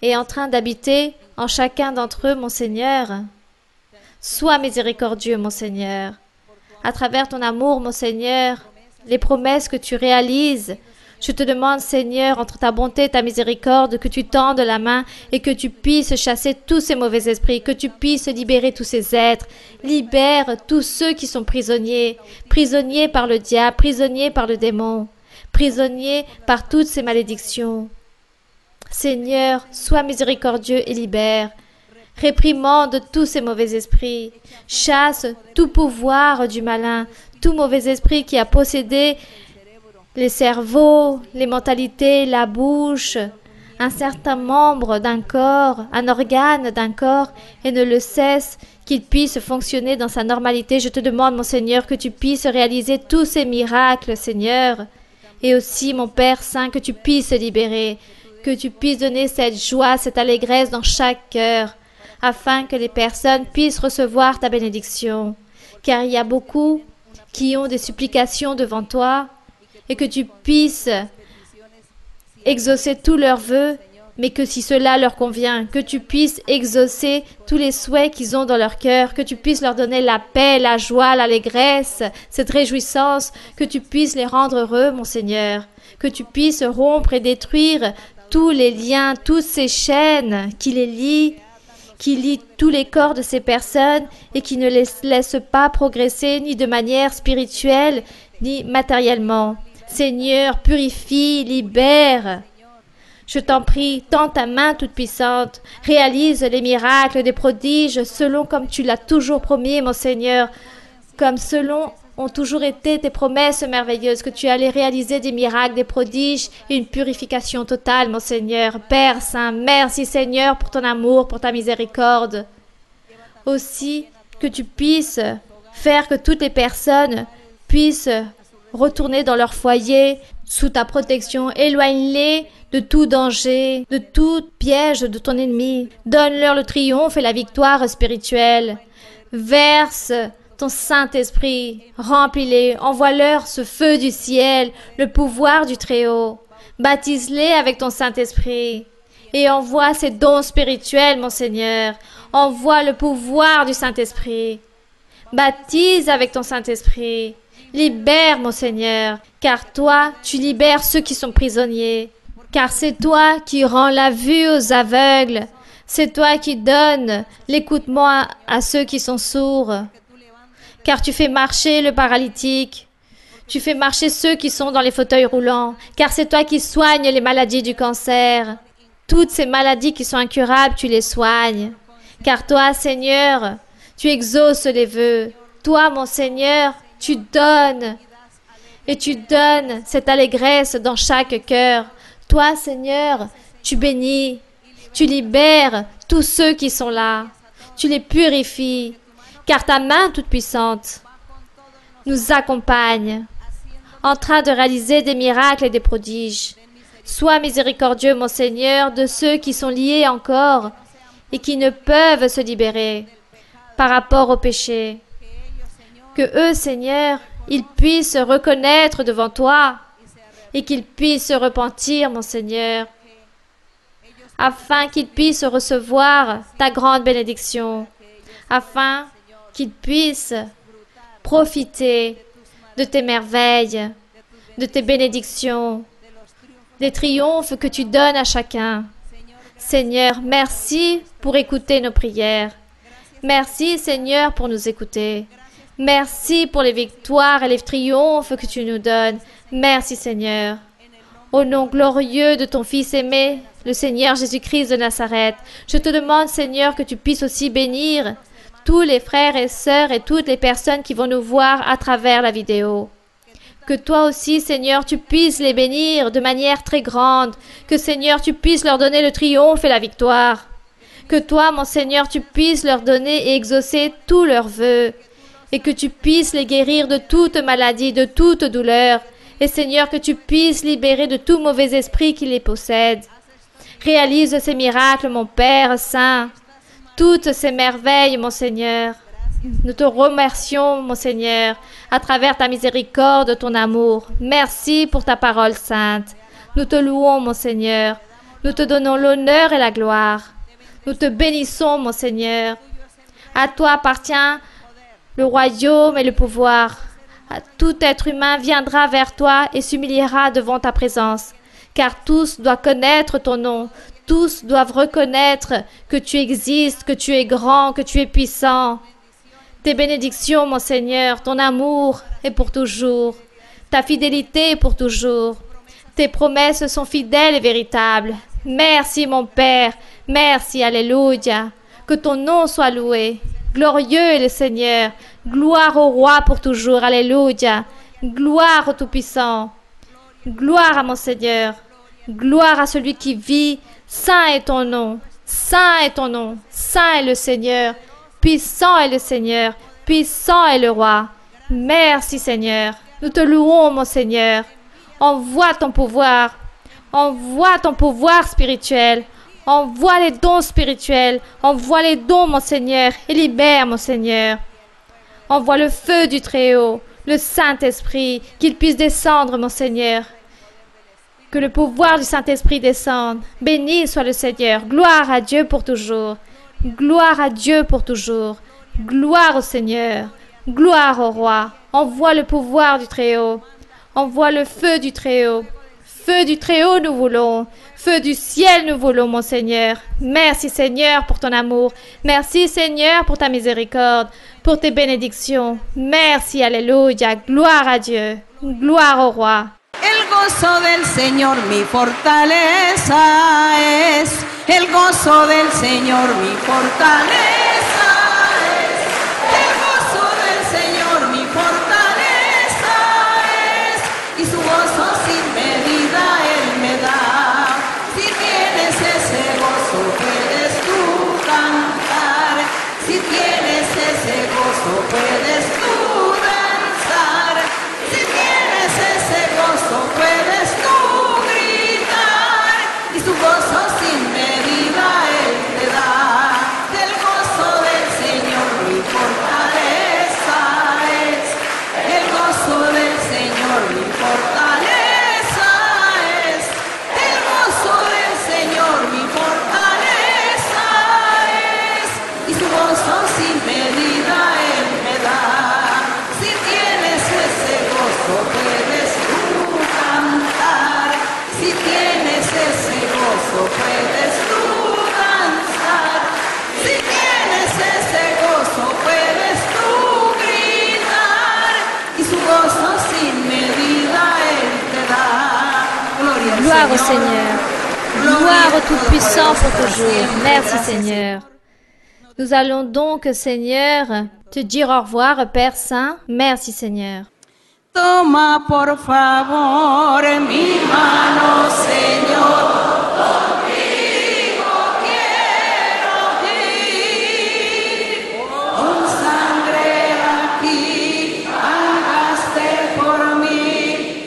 est en train d'habiter en chacun d'entre eux, mon Seigneur. Sois miséricordieux, mon Seigneur. À travers ton amour, mon Seigneur, les promesses que tu réalises, je te demande, Seigneur, entre ta bonté et ta miséricorde, que tu tendes la main et que tu puisses chasser tous ces mauvais esprits, que tu puisses libérer tous ces êtres. Libère tous ceux qui sont prisonniers, prisonniers par le diable, prisonniers par le démon, prisonniers par toutes ces malédictions. Seigneur, sois miséricordieux et libère. Réprimande tous ces mauvais esprits. Chasse tout pouvoir du malin, tout mauvais esprit qui a possédé les cerveaux, les mentalités, la bouche, un certain membre d'un corps, un organe d'un corps, et ne le cesse qu'il puisse fonctionner dans sa normalité. Je te demande, mon Seigneur, que tu puisses réaliser tous ces miracles, Seigneur, et aussi, mon Père Saint, que tu puisses libérer, que tu puisses donner cette joie, cette allégresse dans chaque cœur, afin que les personnes puissent recevoir ta bénédiction. Car il y a beaucoup qui ont des supplications devant toi, et que tu puisses exaucer tous leurs vœux, mais que si cela leur convient, que tu puisses exaucer tous les souhaits qu'ils ont dans leur cœur, que tu puisses leur donner la paix, la joie, l'allégresse, cette réjouissance, que tu puisses les rendre heureux, mon Seigneur, que tu puisses rompre et détruire tous les liens, toutes ces chaînes qui les lient, qui lient tous les corps de ces personnes et qui ne les laissent pas progresser ni de manière spirituelle, ni matériellement. Seigneur, purifie, libère. Je t'en prie, tends ta main toute puissante, réalise les miracles, des prodiges, selon comme tu l'as toujours promis, mon Seigneur, comme selon ont toujours été tes promesses merveilleuses, que tu allais réaliser des miracles, des prodiges et une purification totale, mon Seigneur. Père Saint, merci Seigneur pour ton amour, pour ta miséricorde. Aussi, que tu puisses faire que toutes les personnes puissent retourner dans leur foyer sous ta protection. Éloigne-les de tout danger, de tout piège de ton ennemi. Donne-leur le triomphe et la victoire spirituelle. Verse ton Saint-Esprit, remplis-les, envoie-leur ce feu du ciel, le pouvoir du Très-Haut. Baptise-les avec ton Saint-Esprit et envoie ces dons spirituels, mon Seigneur. Envoie le pouvoir du Saint-Esprit. Baptise avec ton Saint-Esprit. Libère, mon Seigneur, car toi, tu libères ceux qui sont prisonniers. Car c'est toi qui rends la vue aux aveugles. C'est toi qui donnes l'écoutement à ceux qui sont sourds. Car tu fais marcher le paralytique. Tu fais marcher ceux qui sont dans les fauteuils roulants. Car c'est toi qui soignes les maladies du cancer. Toutes ces maladies qui sont incurables, tu les soignes. Car toi, Seigneur, tu exauces les vœux. Toi, mon Seigneur, tu donnes. Et tu donnes cette allégresse dans chaque cœur. Toi, Seigneur, tu bénis. Tu libères tous ceux qui sont là. Tu les purifies. Car ta main toute puissante nous accompagne en train de réaliser des miracles et des prodiges. Sois miséricordieux, mon Seigneur, de ceux qui sont liés encore et qui ne peuvent se libérer par rapport au péché. Que eux, Seigneur, ils puissent reconnaître devant toi et qu'ils puissent se repentir, mon Seigneur, afin qu'ils puissent recevoir ta grande bénédiction, afin qu'ils puissent profiter de tes merveilles, de tes bénédictions, des triomphes que tu donnes à chacun. Seigneur, merci pour écouter nos prières. Merci, Seigneur, pour nous écouter. Merci pour les victoires et les triomphes que tu nous donnes. Merci, Seigneur. Au nom glorieux de ton Fils aimé, le Seigneur Jésus-Christ de Nazareth, je te demande, Seigneur, que tu puisses aussi bénir tous les frères et sœurs et toutes les personnes qui vont nous voir à travers la vidéo. Que toi aussi, Seigneur, tu puisses les bénir de manière très grande. Que, Seigneur, tu puisses leur donner le triomphe et la victoire. Que toi, mon Seigneur, tu puisses leur donner et exaucer tous leurs vœux. Et que tu puisses les guérir de toute maladie, de toute douleur. Et, Seigneur, que tu puisses libérer de tout mauvais esprit qui les possède. Réalise ces miracles, mon Père Saint. Toutes ces merveilles, mon Seigneur. Nous te remercions, mon Seigneur, à travers ta miséricorde, ton amour. Merci pour ta parole sainte. Nous te louons, mon Seigneur. Nous te donnons l'honneur et la gloire. Nous te bénissons, mon Seigneur. À toi appartient le royaume et le pouvoir. Tout être humain viendra vers toi et s'humiliera devant ta présence. Car tous doivent connaître ton nom. Tous doivent reconnaître que tu existes, que tu es grand, que tu es puissant. Tes bénédictions, mon Seigneur, ton amour est pour toujours. Ta fidélité est pour toujours. Tes promesses sont fidèles et véritables. Merci, mon Père. Merci, Alléluia. Que ton nom soit loué. Glorieux est le Seigneur. Gloire au Roi pour toujours. Alléluia. Gloire au Tout-Puissant. Gloire à mon Seigneur. Gloire à celui qui vit. Saint est ton nom. Saint est ton nom. Saint est le Seigneur. Puissant est le Seigneur, puissant est le Roi. Merci, Seigneur. Nous te louons, mon Seigneur. Envoie ton pouvoir spirituel. Envoie les dons spirituels. Envoie les dons, mon Seigneur, et libère, mon Seigneur. Envoie le feu du Très-Haut, le Saint-Esprit, qu'il puisse descendre, mon Seigneur. Que le pouvoir du Saint-Esprit descende. Béni soit le Seigneur. Gloire à Dieu pour toujours. Gloire à Dieu pour toujours. Gloire au Seigneur. Gloire au Roi. Envoie le pouvoir du Très-Haut. Envoie le feu du Très-Haut. Feu du Très-Haut nous voulons. Feu du ciel nous voulons, mon Seigneur. Merci, Seigneur, pour ton amour. Merci, Seigneur, pour ta miséricorde, pour tes bénédictions. Merci, Alléluia. Gloire à Dieu. Gloire au Roi. El gozo del Señor mi fortaleza es. El gozo del Señor mi fortaleza es. El gozo del Señor mi fortaleza es. Y su gozo sin medida Él me da. Si tienes ese gozo puedes tú cantar. Si tienes ese gozo puedes tú danzar. Si tienes ese gozo puedes tú gritar. Y su gozo sin medida Él te da. Del gozo del Señor mi fortaleza es. El gozo del Señor mi fortaleza es. El gozo del Señor mi fortaleza es. Y su gozo sin medida Él me da. Si tienes ese gozo puedes tú cantar. Si tienes ese gozo puedes tú danzar. Si tienes ese gozo puedes tú gritar. Y su gozo sin medida Él te da. Gloire au Seigneur. Gloire au Tout-Puissant pour toujours. Merci, Seigneur. Nous allons donc, Seigneur, te dire au revoir, Père Saint. Merci, Seigneur. Toma por favor mi mano, Señor. Contigo quiero ir. Con sangre aquí pagaste por mí.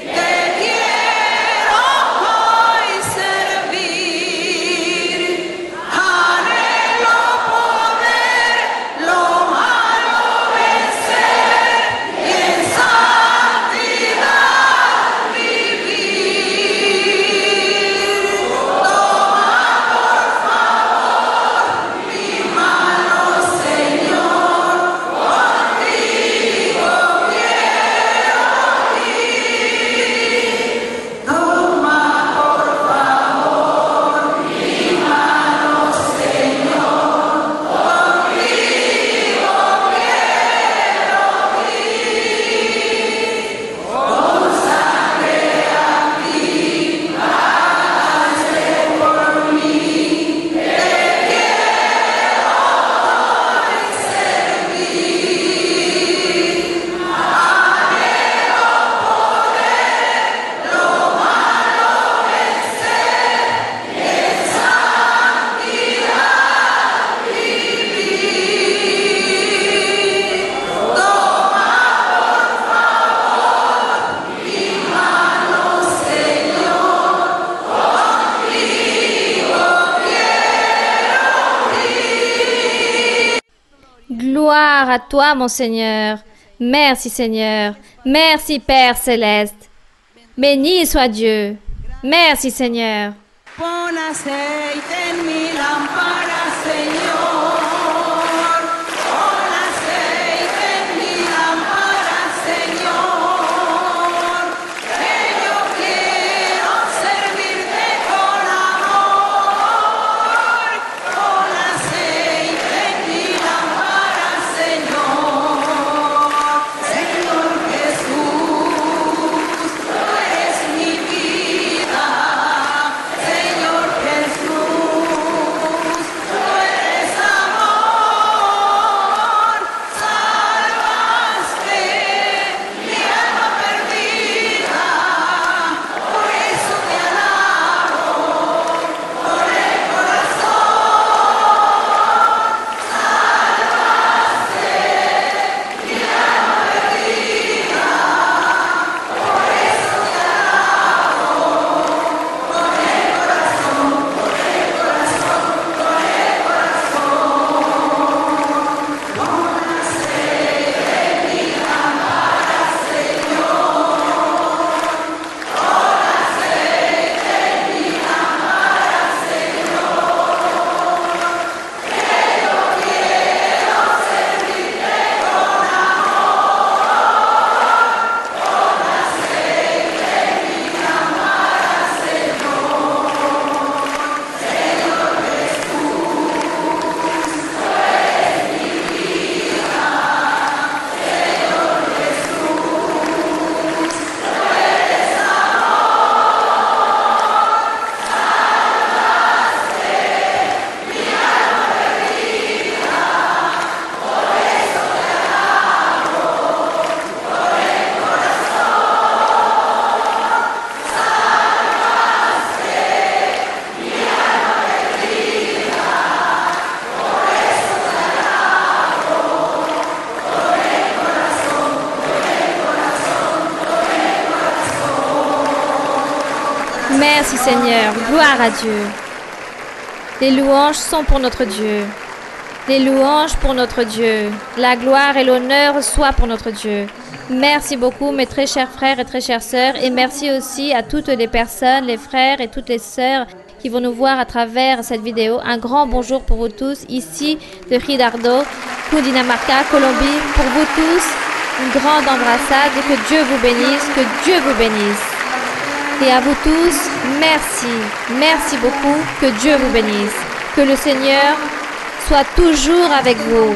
Gloire à toi, mon Seigneur. Merci, Seigneur. Merci, Père céleste. Béni soit Dieu. Merci, Seigneur. Pon aceite en mi lámpara, Señor. Pon aceite en mi lámpara, Señor. Que yo quiero servirte con amor. Pon aceite en mi lámpara, Señor. Señor Jesús, tú eres mi vida. Señor Jesús, tú eres amor, salvaste mi alma perdida, por eso te alabo con el corazón, salvaste mi alma perdida, por eso te alabo con el corazón. Merci Seigneur, gloire à Dieu. Les louanges sont pour notre Dieu. Les louanges pour notre Dieu. La gloire et l'honneur soient pour notre Dieu. Merci beaucoup mes très chers frères et très chères sœurs et merci aussi à toutes les personnes, les frères et toutes les sœurs qui vont nous voir à travers cette vidéo. Un grand bonjour pour vous tous ici de Ridardo, Cundinamarca, Colombie. Pour vous tous, une grande embrassade. Que Dieu vous bénisse, que Dieu vous bénisse. Et à vous tous, merci. Merci beaucoup. Que Dieu vous bénisse. Que le Seigneur soit toujours avec vous.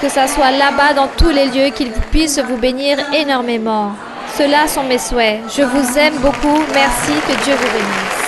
Que ça soit là-bas dans tous les lieux, qu'il puisse vous bénir énormément. Ceux-là sont mes souhaits. Je vous aime beaucoup. Merci. Que Dieu vous bénisse.